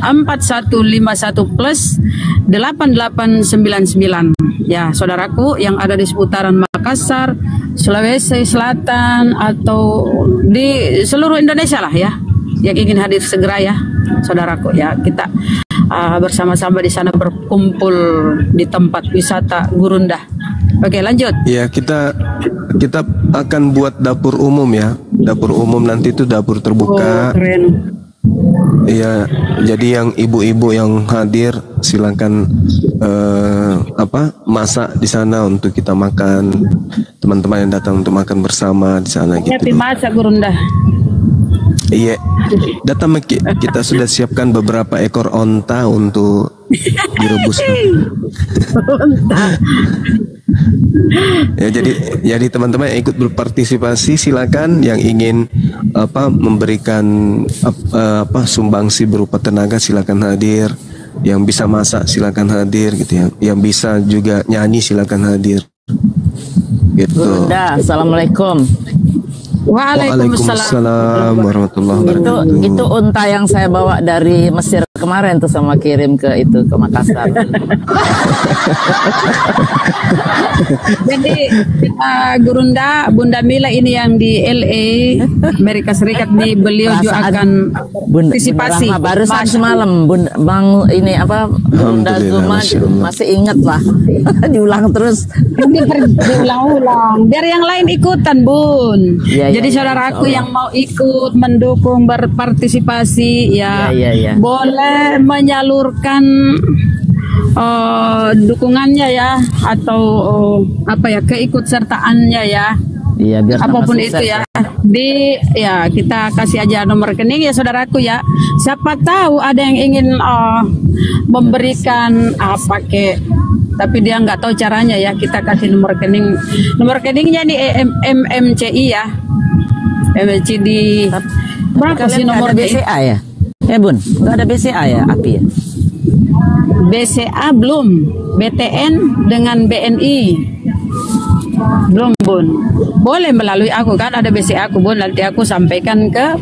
E: 4151 plus 8899. Ya saudaraku yang ada di seputaran Makassar, Sulawesi Selatan atau di seluruh Indonesia lah ya, yang ingin hadir segera ya saudaraku ya. Kita bersama-sama di sana berkumpul di tempat wisata Gurunda. Oke lanjut.
D: Ya kita akan buat dapur umum ya. Dapur umum nanti itu dapur terbuka.
E: Oh, keren.
D: Iya, jadi yang ibu-ibu yang hadir silakan masak di sana untuk kita makan. Teman-teman yang datang untuk makan bersama di sana gitu.
E: Tapi masak Gurunda.
D: Iya, datang kita sudah siapkan beberapa ekor onta untuk direbus. Ya, jadi teman-teman yang ikut berpartisipasi silakan, yang ingin memberikan sumbangsi berupa tenaga silakan hadir, yang bisa masak silakan hadir gitu ya, yang bisa juga nyanyi silakan hadir. Gitu.
F: Bunda, assalamualaikum.
D: Waalaikumsalam warahmatullahi wabarakatuh.
F: Itu unta yang saya bawa dari Mesir kemarin tuh sama kirim ke Makassar.
E: Jadi Gurunda, Bunda Mila ini yang di LA, Amerika Serikat, di beliau juga akan partisipasi.
F: Barusan semalam Bang ini Bunda Zuma masih ingat lah. Diulang terus. Diulang-ulang. Biar yang lain ikutan, Bun.
E: Ya, jadi saudaraku yang mau ikut mendukung berpartisipasi ya, boleh menyalurkan dukungannya ya, atau keikutsertaannya ya. Iya, biar apapun itu ya. Kita kasih aja nomor rekening ya saudaraku ya. Siapa tahu ada yang ingin memberikan tapi dia nggak tahu caranya ya. Kita kasih nomor rekening. Nomor rekeningnya nih MMCI ya. MMCI di berapa sih nomor
F: BCA ya? Bun, nggak ada BCA ya, API ya?
E: BCA belum, BTN dengan BNI belum, Bun. Boleh melalui aku kan, ada BCA aku, Bun. Nanti aku sampaikan ke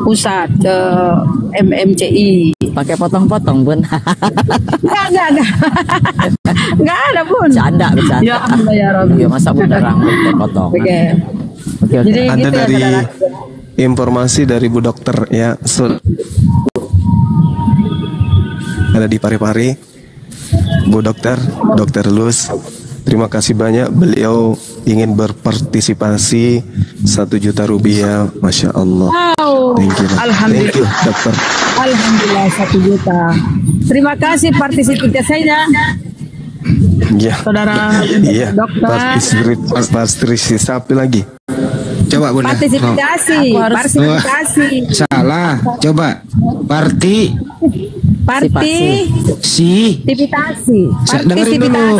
E: pusat, ke MMCI.
F: Pakai potong-potong, Bun.
E: Enggak ada, Bun.
F: Bercanda.
E: Ya Allah ya Rabbi.
F: Ya, masa Bunda rambut potong.
E: Oke.
F: Jadi
D: ada gitu dari ya, informasi dari Bu Dokter ya, ada di Parepare, Bu Dokter Luz. Terima kasih banyak, beliau ingin berpartisipasi 1 juta rupiah, Masya Allah.
E: Wow.
D: Thank you,
E: Alhamdulillah.
D: Thank you, Dokter.
E: Alhamdulillah 1 juta. Terima kasih partisipasinya.
D: Ya.
E: Saudara Dokter.
D: Partisipasi lagi.
B: Coba Bunda.
E: Partisipasi.
B: Salah. Coba.
E: Partisipasi.
B: Dengerin dulu.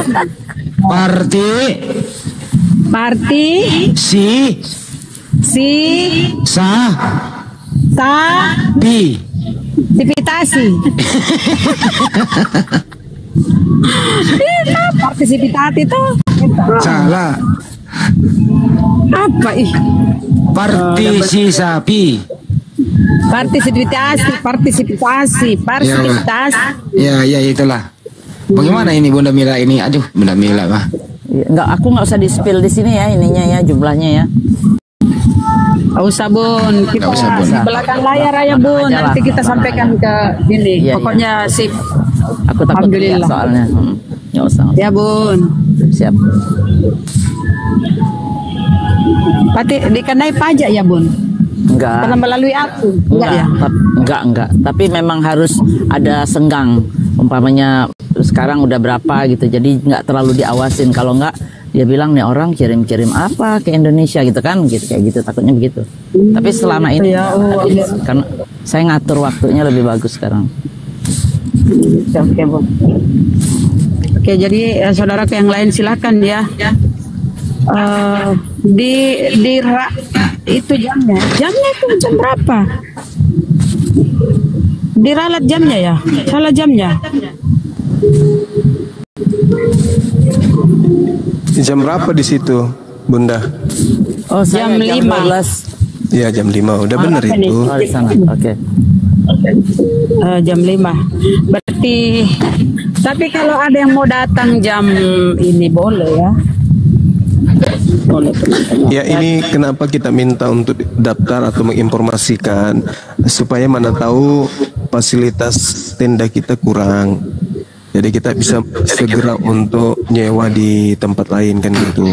E: Partisipasi itu
B: salah.
E: Apa ih? Partisipasi.
B: Ya itulah. Bagaimana ini Bunda Mila ini? Aduh, Bunda Mila mah.
F: Enggak, aku nggak usah di-spill di sini ya ininya ya, jumlahnya ya.
E: Nggak usah Bun, kita
B: Nggak usah, Bun.
E: di belakang layar aja Bun,
F: Aja lah.
E: nanti kita sampaikan ke ini.
F: Iya,
E: Pokoknya sip.
F: Aku takut lihat
E: Alhamdulillah.
F: soalnya. Nggak usah.
E: Ya Bun.
F: Siap.
E: Berarti dikenai pajak ya Bun?
F: Enggak.
E: Karena melalui aku, enggak ya?
F: Enggak. Tapi memang harus ada senggang. Umpamanya sekarang udah berapa gitu. Jadi nggak terlalu diawasin. Kalau enggak, dia bilang nih orang kirim-kirim apa ke Indonesia gitu kan, gitu kayak gitu. Takutnya begitu. Tapi selama ini
E: ya,
F: karena saya ngatur waktunya lebih bagus sekarang.
E: Oke Bun. Oke, jadi saudaraku yang lain silakan ya. Itu jamnya itu jam berapa? Diralat jamnya ya, salah jamnya.
D: Jam berapa di situ, Bunda?
F: Oh, saya
E: Jam
F: jam
E: 5.
F: 12.
D: Ya jam 5 udah bener
E: apa
D: itu.
F: Oh, di sana. Oke.
E: Jam 5. Berarti, tapi kalau ada yang mau datang jam ini boleh ya. Boleh.
D: Ya ini kenapa kita minta untuk daftar atau menginformasikan supaya mana tahu fasilitas tenda kita kurang. Jadi kita bisa segera untuk nyewa di tempat lain kan gitu.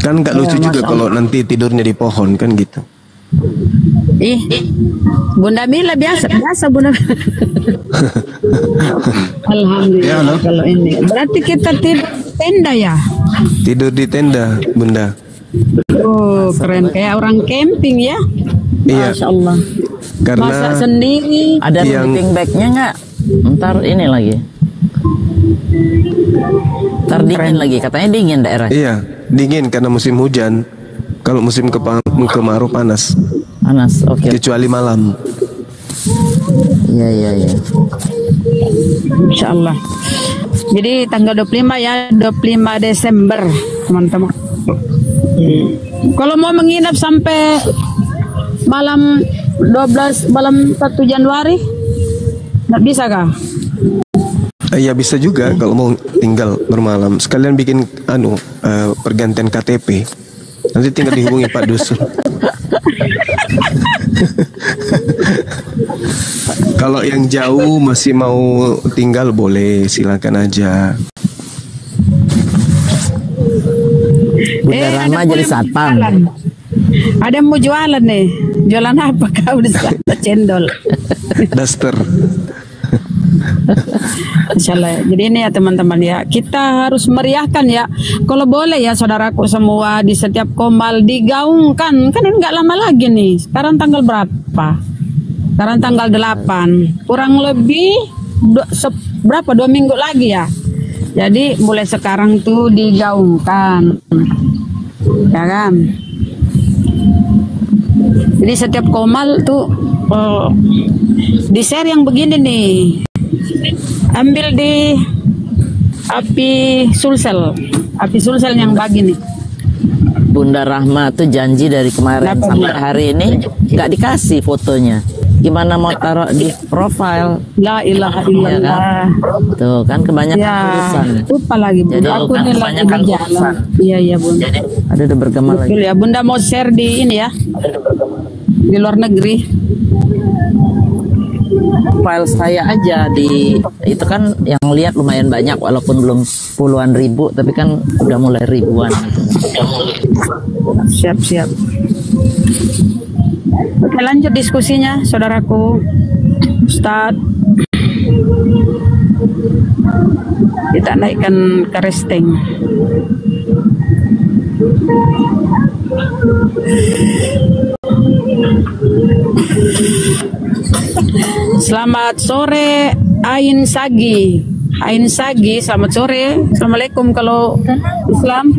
D: Kan nggak lucu juga kalau nanti tidurnya di pohon kan gitu.
E: Ih, Bunda Mila biasa Bunda. Alhamdulillah kalau ini. Berarti kita tidur tenda ya?
D: Tidur di tenda, Bunda.
E: Oh, keren kayak orang camping ya.
D: Iya.
F: Masya Allah.
D: Karena
E: Masak sendiri.
F: Ada
D: Yang-
F: sleeping bag-nya nggak? Ntar ini lagi. Ntar dingin lagi. Katanya dingin daerah.
D: iya dingin karena musim hujan. Kalau musim kemarau panas.
F: Panas. Oke.
D: Kecuali malam.
F: Iya.
E: Insya Allah. Jadi tanggal 25 ya, 25 Desember teman-teman. Kalau mau menginap sampai malam 1 Januari, nggak bisa kah?
D: Ya bisa juga kalau mau tinggal bermalam. Sekalian bikin pergantian KTP. Nanti tinggal dihubungi Pak Dusun. Kalau yang jauh masih mau tinggal boleh, silakan aja.
F: Bunda
E: ada
F: Rahma
E: pula
F: jadi
E: yang
F: satpam.
E: jualan. Ada yang mau jualan nih. Jualan apa kau di sana? Cendol.
D: Daster.
E: Insyaallah. Jadi ini ya teman-teman ya, kita harus meriahkan ya. Kalau boleh ya saudaraku semua di setiap komal digaungkan. Kan ini nggak lama lagi nih. Sekarang tanggal berapa? Sekarang tanggal 8. Kurang lebih berapa? 2 minggu lagi ya. Jadi mulai sekarang tuh digaungkan. Ya kan? Jadi setiap komal tuh di share yang begini nih. Ambil di api sulsel yang bagi nih.
F: Bunda Rahma tuh janji dari kemarin
E: Kenapa,
F: sampai
E: Bu?
F: hari ini nggak dikasih fotonya. Gimana mau taruh di profile?
E: La ilaha
F: Iya
E: illallah.
F: kan? Tuh kan kebanyakan
E: Ya,
F: urusan.
E: lupa lagi Bunda.
F: Jadi
E: Aku
F: kan
E: ini lagi
F: kebanyakan
E: di jalan.
F: urusan.
E: Iya Bunda.
F: Ada udah bergema lagi.
E: Betul ya, Bunda mau share di ini ya. Di luar negeri.
F: File saya aja di itu kan yang lihat lumayan banyak walaupun belum puluhan ribu tapi kan udah mulai ribuan.
E: Siap. Oke, lanjut diskusinya, saudaraku. Ustadz. Kita naikkan ke resting. Selamat sore, Ain Sagi. Selamat sore. Assalamualaikum kalau Islam.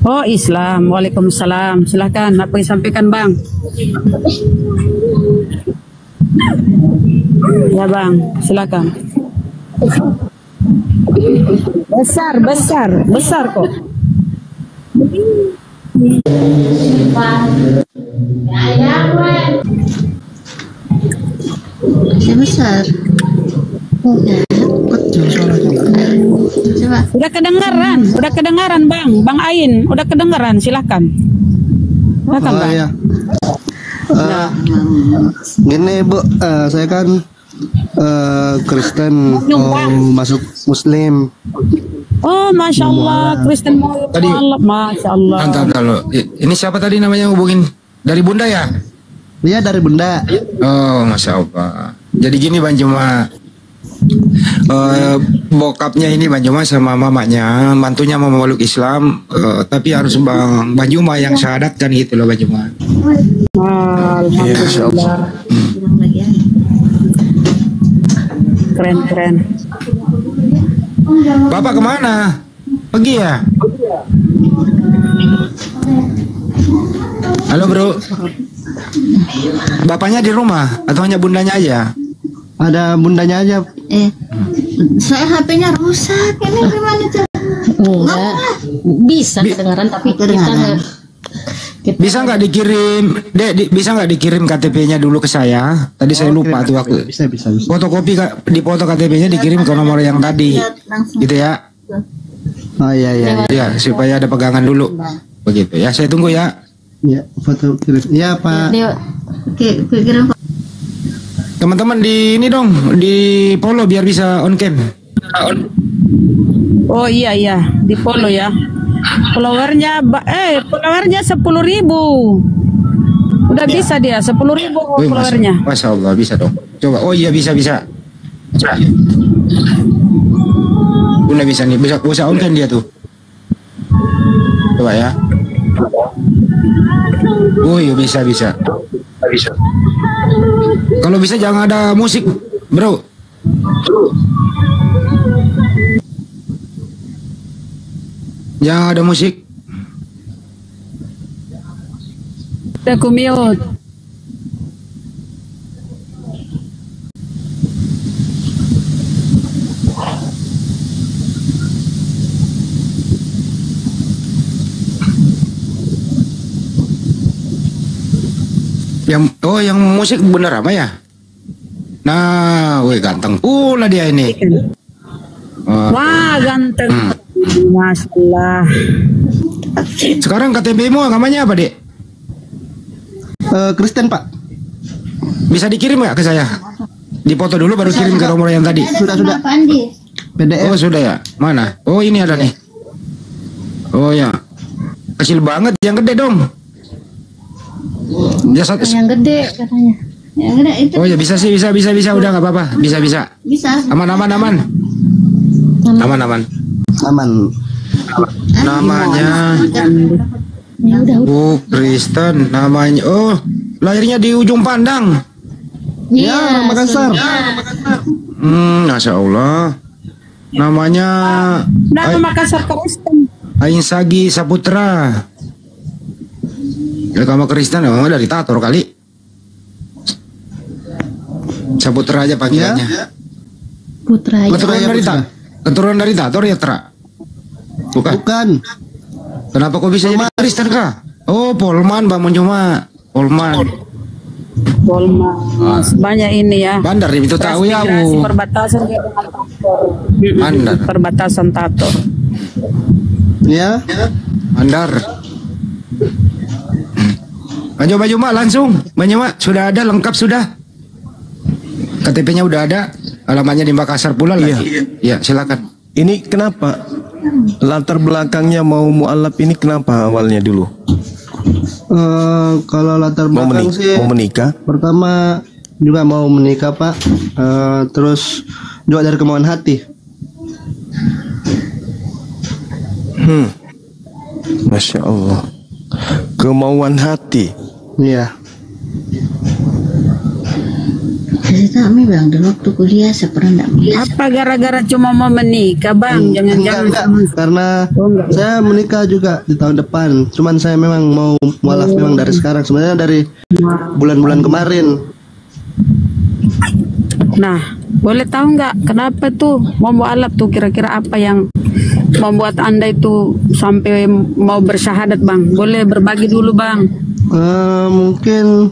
E: Oh Islam, waalaikumsalam. Silakan, apa yang disampaikan Bang? Ya Bang, silakan. Besar kok.
G: Ya besar.
E: Udah kedengaran Bang Ain, udah kedengaran, silakan. Silakan, Bang.
G: Ya. Gini Bu, saya kan Kristen mau masuk Muslim.
E: Oh, Masya Allah, Kristen mau
B: Tadi-
E: mualaf, Masya Allah.
B: Mantap dulu. Ini siapa tadi namanya hubungin? Dari Bunda ya?
G: Dia dari Benda.
B: Oh, Masya Allah. Jadi gini Bang Juma, bokapnya ini Bang Juma sama mamanya, mantunya mau memeluk Islam, tapi harus Bang Juma yang syahadatkan gitu loh Bang Juma.
E: Alhamdulillah. Keren.
B: Bapak kemana? Pergi ya? Halo bro. Bapaknya di rumah atau hanya bundanya aja?
G: Ada bundanya aja.
H: Saya HP-nya rusak. Ini gimana cara?
I: Enggak, bisa kedengaran tapi kita nggak.
B: Bisa nggak dikirim, Dek? Bisa nggak dikirim KTP-nya dulu ke saya? Tadi saya lupa tuh waktu.
G: Bisa.
B: Fotokopi di foto KTP-nya dikirim ke nomor yang tadi, gitu ya?
G: Oh iya.
B: Ya supaya ada pegangan dulu. Begitu ya. Saya tunggu ya.
G: Ya, foto kirim. Iya Pak.
I: Dia
H: Oke, kirim.
B: Teman-teman di ini dong, di follow biar bisa on cam.
E: Oh iya, di follow ya. Followernya 10.000. Udah bisa dia 10.000
B: Wih,
E: followernya.
B: Masya Allah bisa dong. Coba. Oh iya bisa. Coba. Bunda bisa nih, bisa on cam dia tuh. Coba ya. Oh iya bisa. Kalau bisa jangan ada musik, bro. Jangan ada musik.
E: Aku mute.
B: Yang musik bener apa ya? Nah, wih ganteng pula dia ini.
E: Wah, ganteng. Masya Allah.
B: Sekarang KTP-mu namanya apa, Dek?
G: Kristen Pak.
B: Bisa dikirim nggak ke saya? Dipoto dulu baru kirim ke nomor yang tadi.
G: Sudah.
H: Apa Andi?
G: PDF.
B: Oh, sudah ya. Mana? Oh, ini ada nih. Oh ya. Kecil banget, yang gede dong. Ya,
H: Yang gede katanya. Yang gede itu.
B: oh ya bisa sih, bisa udah nggak apa-apa. Bisa.
H: Bisa.
B: Aman.
G: Aman.
B: Namanya
I: ya udah.
B: Kristen namanya. Oh, lahirnya di ujung pandang.
G: Ya, orang Makassar.
B: Masya Allah. Namanya
E: Nama Makassar Kristen.
B: Ain Sagi Saputra. Ya kamu Kristen memang dari Tator kali. Saputra aja panggilannya.
I: Putra ya.
B: Keturunan dari Tator ya, Tra? Bukan. Kenapa kok bisa jadi Kristen kah? Oh, Polman, Bang Cuma. Polman.
E: Banyak ini ya.
B: Bandar itu tahu ya,
E: Transmigrasi
B: Bu.
E: perbatasan dia dengan Tator.
B: Bandar.
E: Perbatasan Tator.
G: Ya.
B: Bandar. Bang Cuma langsung. Bang Cuma sudah ada, lengkap sudah. KTP-nya udah ada. Alamatnya di Makassar pula lagi. Iya, silakan.
D: Ini kenapa? Latar belakangnya mau mualaf ini kenapa awalnya dulu?
G: Kalau latar
D: Mau
G: belakang sih
D: mau menikah?
G: pertama juga mau menikah Pak. Terus juga dari kemauan hati.
D: Masya Allah. Kemauan hati.
G: Iya.
H: Saya tak bilang dulu waktu kuliah saya pernah enggak menikah.
E: Apa gara-gara cuma mau menikah, Bang? Jangan-jangan
G: Enggak. Karena saya menikah juga di tahun depan. Cuman saya memang mau mualaf memang dari sekarang. Sebenarnya dari bulan-bulan kemarin.
E: Nah, boleh tahu nggak kenapa tuh mau mualaf tuh, kira-kira apa yang membuat Anda itu sampai mau bersyahadat, Bang? Boleh berbagi dulu, Bang.
G: Mungkin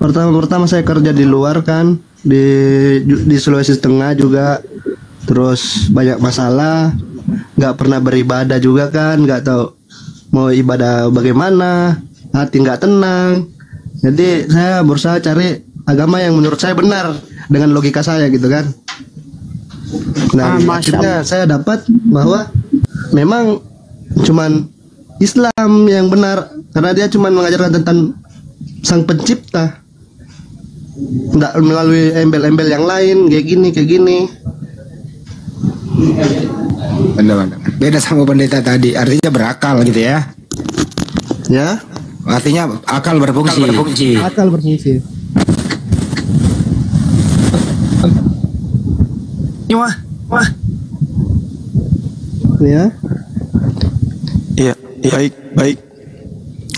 G: pertama saya kerja di luar kan, di Sulawesi Tengah juga, terus banyak masalah, nggak pernah beribadah juga kan, nggak tahu mau ibadah bagaimana, hati nggak tenang. Jadi saya berusaha cari agama yang menurut saya benar dengan logika saya gitu kan. Nah, akhirnya saya dapat bahwa memang cuman Islam yang benar karena dia cuman mengajarkan tentang Sang Pencipta, nggak melalui embel-embel yang lain kayak gini.
B: Benar. Beda sama pendeta tadi, artinya berakal gitu ya.
G: Ya.
B: Artinya akal berfungsi.
G: Akal berfungsi.
B: Wah.
G: Ya.
D: Iya, baik.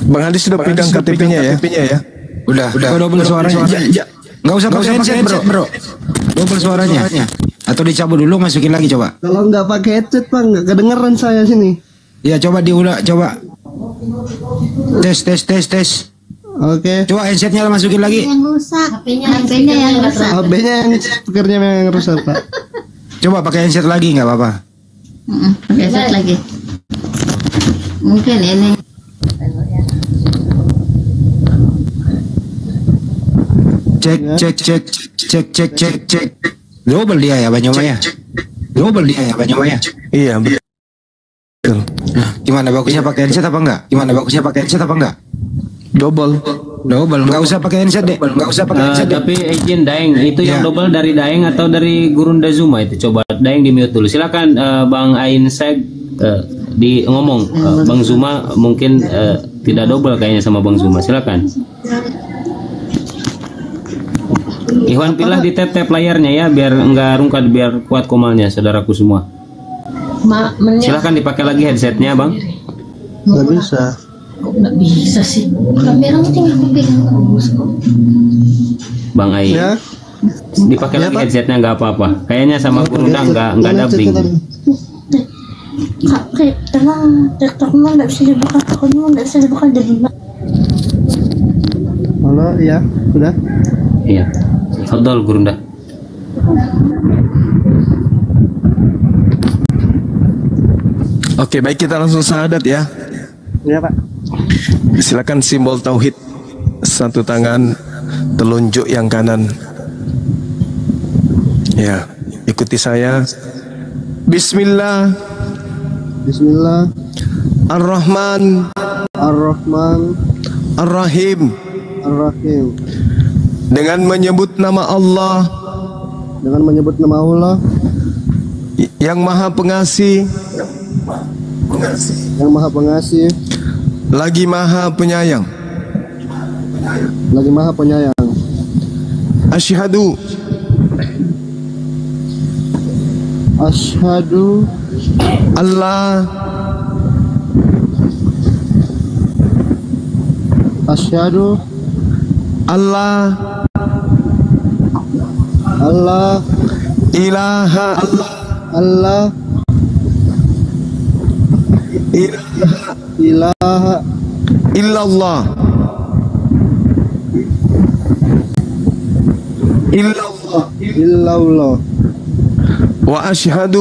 D: Bang Andi sudah pegang KTP-nya ya?
B: Udah. Double suaranya. Nggak usah pakai headset, bro. Double suaranya. Atau dicabut dulu, masukin lagi coba.
G: Kalau nggak pakai headset Bang, nggak kedengeran saya sini.
B: Ya coba diulang, coba. Tes. Oke. Coba headsetnya masukin lagi.
I: Yang rusak, HP-nya yang rusak.
G: HP-nya yang speakernya yang rusak, Pak.
B: Coba pakai headset lagi, nggak apa-apa.
I: Pakai headset lagi. Mungkin ini.
B: Cek. Double dia ya Banyumaya.
D: Iya, betul.
B: Nah, gimana bagusnya pakai headset apa enggak? Double. Enggak usah pakai headset deh.
J: Tapi izin Daeng itu yang double dari Daeng atau dari Gurunda Zuma itu, coba Daeng di mute dulu. Silakan Bang Ain Seg di ngomong. Bang Zuma mungkin tidak double kayaknya sama Bang Zuma. Silakan. Ikhwan pilih di tap layarnya ya biar enggak rungkat, biar kuat komalnya saudaraku semua. Silakan dipakai lagi headsetnya Bang.
G: Nggak bisa.
I: Nggak bisa sih. Kamera tinggal aku pegang terus kok.
J: Bang Ai.
G: Ya.
J: Dipakai lagi headsetnya nggak apa-apa. Kayaknya sama Gurunda nggak dubbing.
I: Kak, tenang, TikToknya nggak bisa dibuka, akunnya nggak bisa dibuka jadi.
G: Halo, ya, sudah.
J: Iya. Fadol Gurunda.
D: Oke, baik, kita langsung syahadat ya.
G: Iya, Pak.
D: Silakan simbol tauhid. Satu tangan, telunjuk yang kanan. Ya, ikuti saya. Bismillah. Ar-Rahman. Ar-Rahim. Dengan menyebut nama Allah. Yang Maha Pengasih. Lagi Maha Penyayang. Asyhadu Allah ilaha illallah wa asyhadu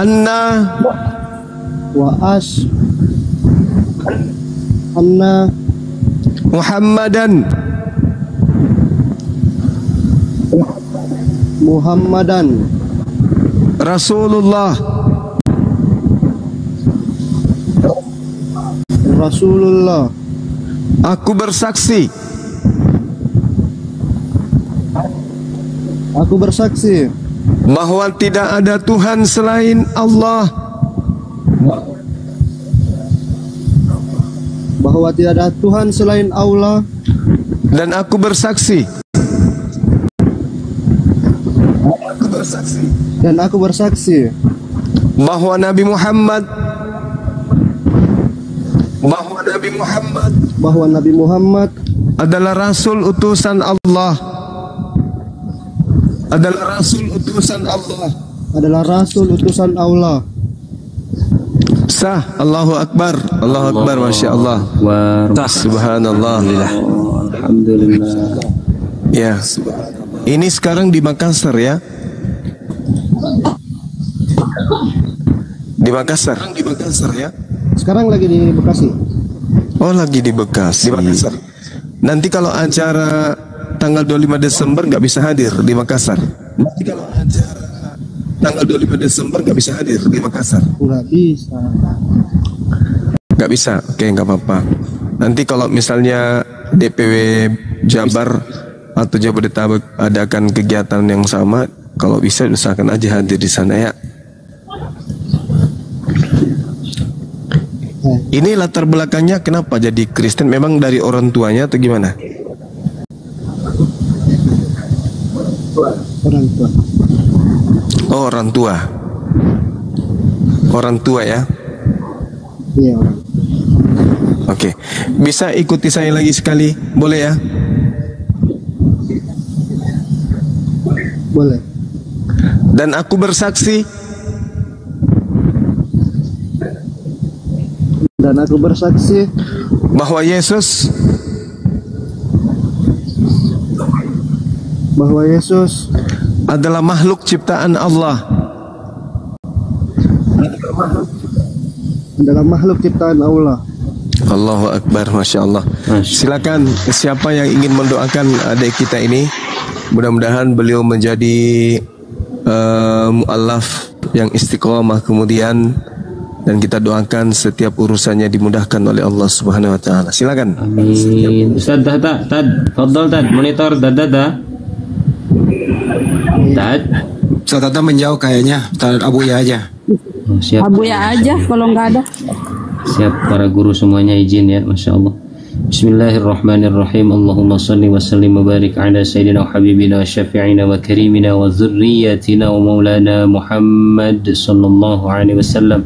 D: anna Muhammadan Rasulullah. Aku bersaksi bahwa tidak ada Tuhan selain Allah. Dan aku bersaksi bahwa Nabi Muhammad bahwa Nabi Muhammad adalah rasul utusan Allah. Adalah rasul utusan Allah.
G: Adalah rasul utusan Allah.
D: Sah. Allahu Akbar. Allahu Akbar. Masya Allah. Subhanallah.
J: Alhamdulillah.
D: Ya. Ini sekarang di Makassar ya. Di Makassar. Di Makassar ya.
G: Sekarang lagi di Bekasi.
D: Oh, lagi di Bekasi. Di Makassar. Nanti kalau acara tanggal 25 Desember nggak bisa hadir di Makassar. Nanti kalau acara tanggal 25 Desember nggak bisa hadir di Makassar.
G: Nggak bisa.
D: Nggak bisa. Oke, nggak apa-apa. Nanti kalau misalnya DPW Jabar atau Jabodetabek adakan kegiatan yang sama, kalau bisa usahakan aja hadir di sana ya. Ini latar belakangnya kenapa jadi Kristen? Memang dari orang tuanya atau gimana?
G: Orang tua.
D: Oh, orang tua. Orang tua ya?
G: Iya, orang.
D: Oke. Bisa ikuti saya lagi sekali? Boleh ya?
G: Boleh.
D: Dan aku bersaksi bahwa Yesus adalah makhluk ciptaan Allah. Allahu Akbar. Masya Allah. Silakan siapa yang ingin mendoakan adik kita ini, mudah-mudahan beliau menjadi mu'allaf yang istiqomah kemudian, dan kita doakan setiap urusannya dimudahkan oleh Allah Subhanahu wa taala. Silakan.
J: Amin. Ustaz Tad, fadhal Tad, monitor Tad.
B: Ustaz Tad menjauh kayaknya. Tad Abu ya aja.
J: Siap.
E: Abu ya aja kalau nggak ada.
J: Siap, para guru semuanya izin ya, Masya Allah. Bismillahirrahmanirrahim. Allahumma salli wa sallim wa barik ala sayyidina wa habibina wa syafi'ina wa karimina wa dhurriyyatina wa maulana Muhammad sallallahu alaihi wasallam.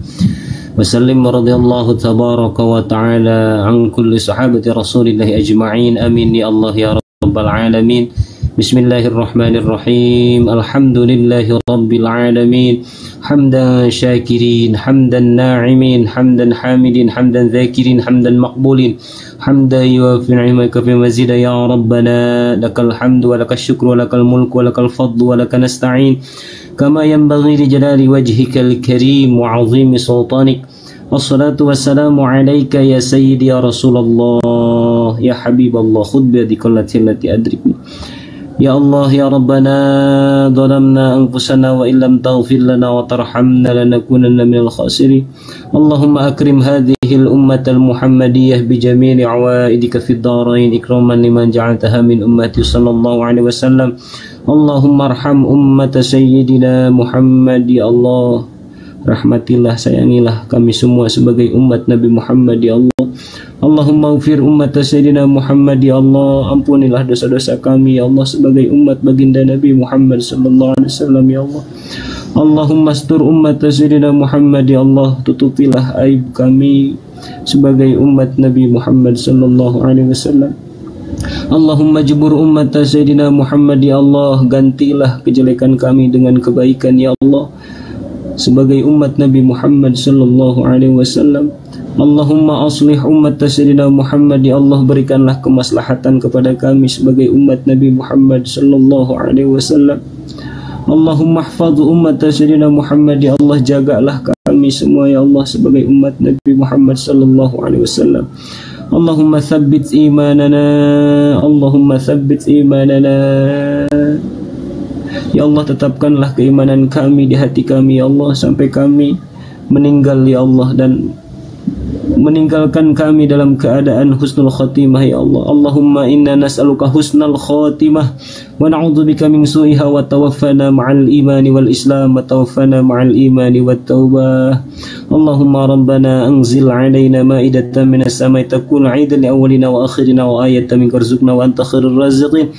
J: وسلم رضي الله تبارك وتعالى عن كل صحابة رسول الله أجمعين آمين يا الله يا رب العالمين. بسم الله الرحمن الرحيم. الحمد لله رب العالمين حمدا شاكرين حمدا ناعمين حمدا حامدين حمدا ذاكرين حمدا مقبولين حمدا يوافي نعمك في مزيد يا ربنا لك الحمد ولك الشكر ولك الملك ولك الفضل ولك نستعين كما ينبغي لجلال وجهك الكريم وعظيم سلطانك. والصلاة والسلام عليك يا سيدي يا رسول الله يا حبيب الله خذ بيدك التي أدركني. يا الله يا ربنا ظلمنا أنفسنا وإن لم تغفر لنا وترحمنا لنكونن من الخاسرين. اللهم أكرم هذه الأمة المحمدية بجميل عوائدك في الدارين إكراما لمن جعلتها من أمتي صلى الله عليه وسلم. اللهم ارحم أمة سيدنا Muhammad. Ya Allah, rahmatilah, sayangilah kami semua sebagai umat Nabi Muhammad ya Allah. Allahumma ufir umat Sayyidina Muhammad ya Allah, ampunilah dosa-dosa kami ya Allah sebagai umat baginda Nabi Muhammad sallallahu alaihi wasallam ya Allah. Allahumma astur umat Sayyidina Muhammad ya Allah, tutupilah aib kami sebagai umat Nabi Muhammad sallallahu alaihi wasallam. Allahumma jebur umat Sayyidina Muhammad ya Allah, gantilah kejelekan kami dengan kebaikan ya Allah sebagai umat Nabi Muhammad sallallahu alaihi wasallam. Allahumma aslih umat Sayyidina Muhammad ya Allah, berikanlah kemaslahatan kepada kami sebagai umat Nabi Muhammad sallallahu alaihi wasallam. Allahumma hfadz umat Sayyidina Muhammad ya Allah, jagalah kami semua ya Allah sebagai umat Nabi Muhammad sallallahu alaihi wasallam. Allahumma tsabbit imanana, Allahumma tsabbit imanana. Ya Allah, tetapkanlah keimanan kami di hati kami ya Allah sampai kami meninggal ya Allah, dan meninggalkan kami dalam keadaan husnul khatimah ya Allah. Allahumma inna nas'aluka husnal khatimah wa na'udzubika min su'iha, wa tawaffana ma'al imani wal islam, wa tawaffana ma'al imani wat taubah. Allahumma rabbana anzil 'alaina ma'idatan minas sama'i takun 'aidan li awwalina wa akhirina wa ayatan minka warzuqna wa anta khairur raziqin.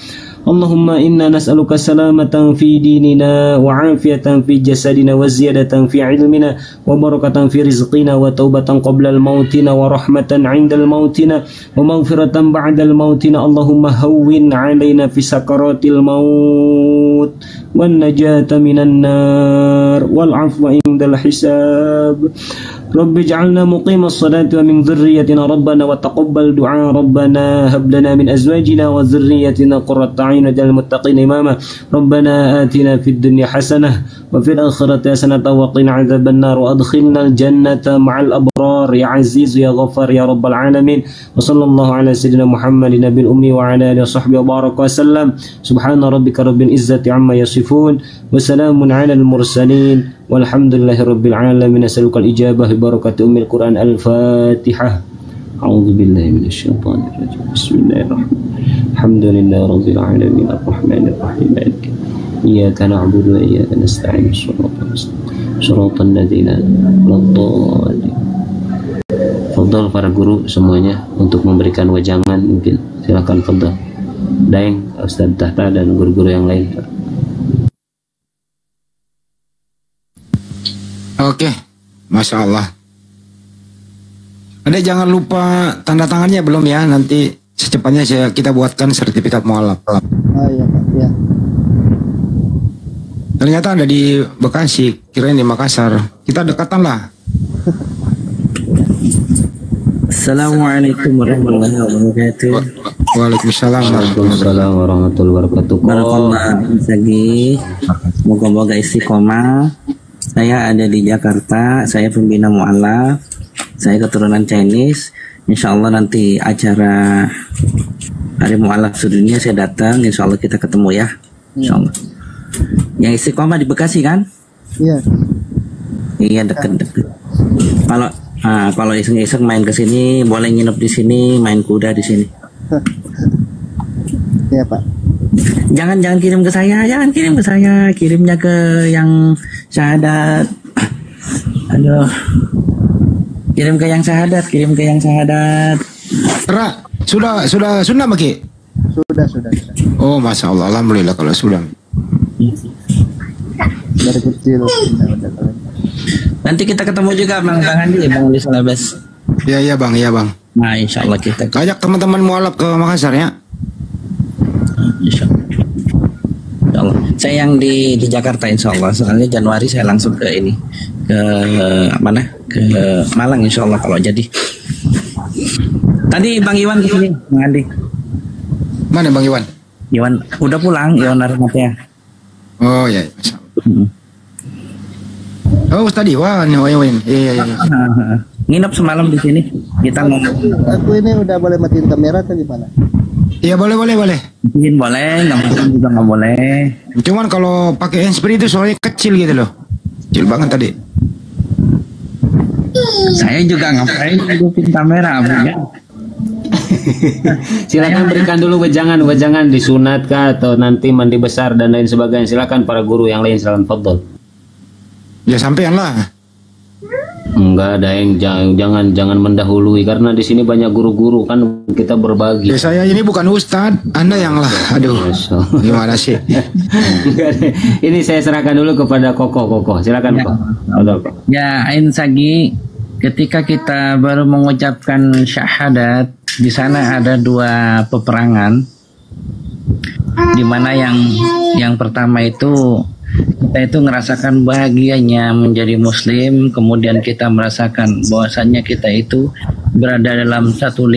J: اللهم إنا نسألك سلامة في ديننا وعافية في جسدنا وزيادة في علمنا وبركة في رزقنا وتوبة قبل الموتنا ورحمة عند الموتنا ومغفرة بعد الموتنا اللهم هون علينا في سكرات الموت والنجاة من النار والعفو عند الحساب رب اجعلنا مقيم الصلاة ومن ذريتنا ربنا وتقبل دعاء ربنا هب لنا من أزواجنا وذريتنا قرة أعين واجعلنا للمتقين إماما ربنا آتنا في الدنيا حسنة وفي الآخرة حسنة وقنا عذاب النار وأدخلنا الجنة مع الأبرار يا عزيز يا غفار يا رب العالمين وصلى الله على سيدنا محمد النبي الأمي وعلى آله وصحبه وبارك وسلم سبحان ربك رب العزة عما يصفون وسلام على المرسلين والحمد لله رب العالمين أسألك الإجابة ببركة أم القرآن الفاتحة أعوذ بالله من الشيطان الرجيم بسم الله الرحمن الرحيم الحمد لله رب العالمين الرحمن الرحيم مالك إياك نعبد وإياك نستعين صراط الذين الضالين. Fadhal para guru semuanya untuk memberikan wajangan, mungkin silakan fadhal. Daeng, Ustaz Tahta dan guru-guru yang lain.
B: Oke, Masya Allah. Ada jangan lupa tanda tangannya belum ya, nanti secepatnya kita buatkan sertifikat mualaf.
G: Oh iya Pak, ya.
B: Ternyata ada di Bekasi, kirain di Makassar. Kita dekatan lah.
K: Assalamualaikum warahmatullahi wabarakatuh.
B: Waalaikumsalam
J: warahmatullahi wabarakatuh.
K: Barakallah lagi. Moga-moga istiqomah. Saya ada di Jakarta. Saya pembina mu'alaf. Saya keturunan Chinese. Insya Allah nanti acara Hari Mu'alaf Sedunia saya datang. Insya Allah kita ketemu ya. Insya Allah. Yang istiqomah di Bekasi kan?
G: Iya.
K: Iya deket-deket. Kalau iseng-iseng main ke sini, boleh nginep di sini, main kuda di sini.
G: Iya Pak.
K: Jangan kirim ke saya, kirimnya ke yang syahadat. Aduh. Kirim ke yang syahadat.
B: Sudah Maki?
G: Sudah.
B: Oh, Masya Allah, alhamdulillah kalau sudah.
G: Dari kecil.
K: Nanti kita ketemu juga Bang Andi, Bang Andi Salabes.
B: Iya Bang.
K: Nah, insya Allah kita
B: ajak teman-teman mualaf ke Makassar ya.
K: Insya Allah. Saya yang di Jakarta insya Allah. Soalnya Januari saya langsung ke mana? Ke Malang insya Allah kalau jadi. Tadi Bang Iwan ke sini, Bang Andi.
B: Mana Bang Iwan?
K: Iwan udah pulang, Iwan Armatia.
B: Oh ya. Oh Ustaz Iwan. Iya.
K: Nginep semalam di sini. Kita ngomong.
G: Aku ini udah boleh matiin kamera atau gimana?
B: Iya boleh.
K: Mungkin boleh, nggak mungkin juga nggak boleh.
B: Cuman kalau pakai handsfree itu soalnya kecil gitu loh. Kecil banget tadi.
K: Saya juga ngapain hidupin kamera, ya.
J: Silakan berikan dulu wejangan disunat kah atau nanti mandi besar dan lain sebagainya. Silakan para guru yang lain, silakan fadhol.
B: Ya sampean lah.
J: Enggak ada yang jangan mendahului karena di sini banyak guru-guru kan kita berbagi.
B: Ya saya ini bukan ustadz, Anda yang lah. Aduh. Gimana sih?
J: Ini saya serahkan dulu kepada Koko. Silakan Koko.
K: Ya, Ain Sagi, ketika kita baru mengucapkan syahadat, di sana ada dua peperangan. Di mana yang pertama itu kita itu ngerasakan bahagianya menjadi muslim, kemudian kita merasakan bahwasannya kita itu berada dalam satu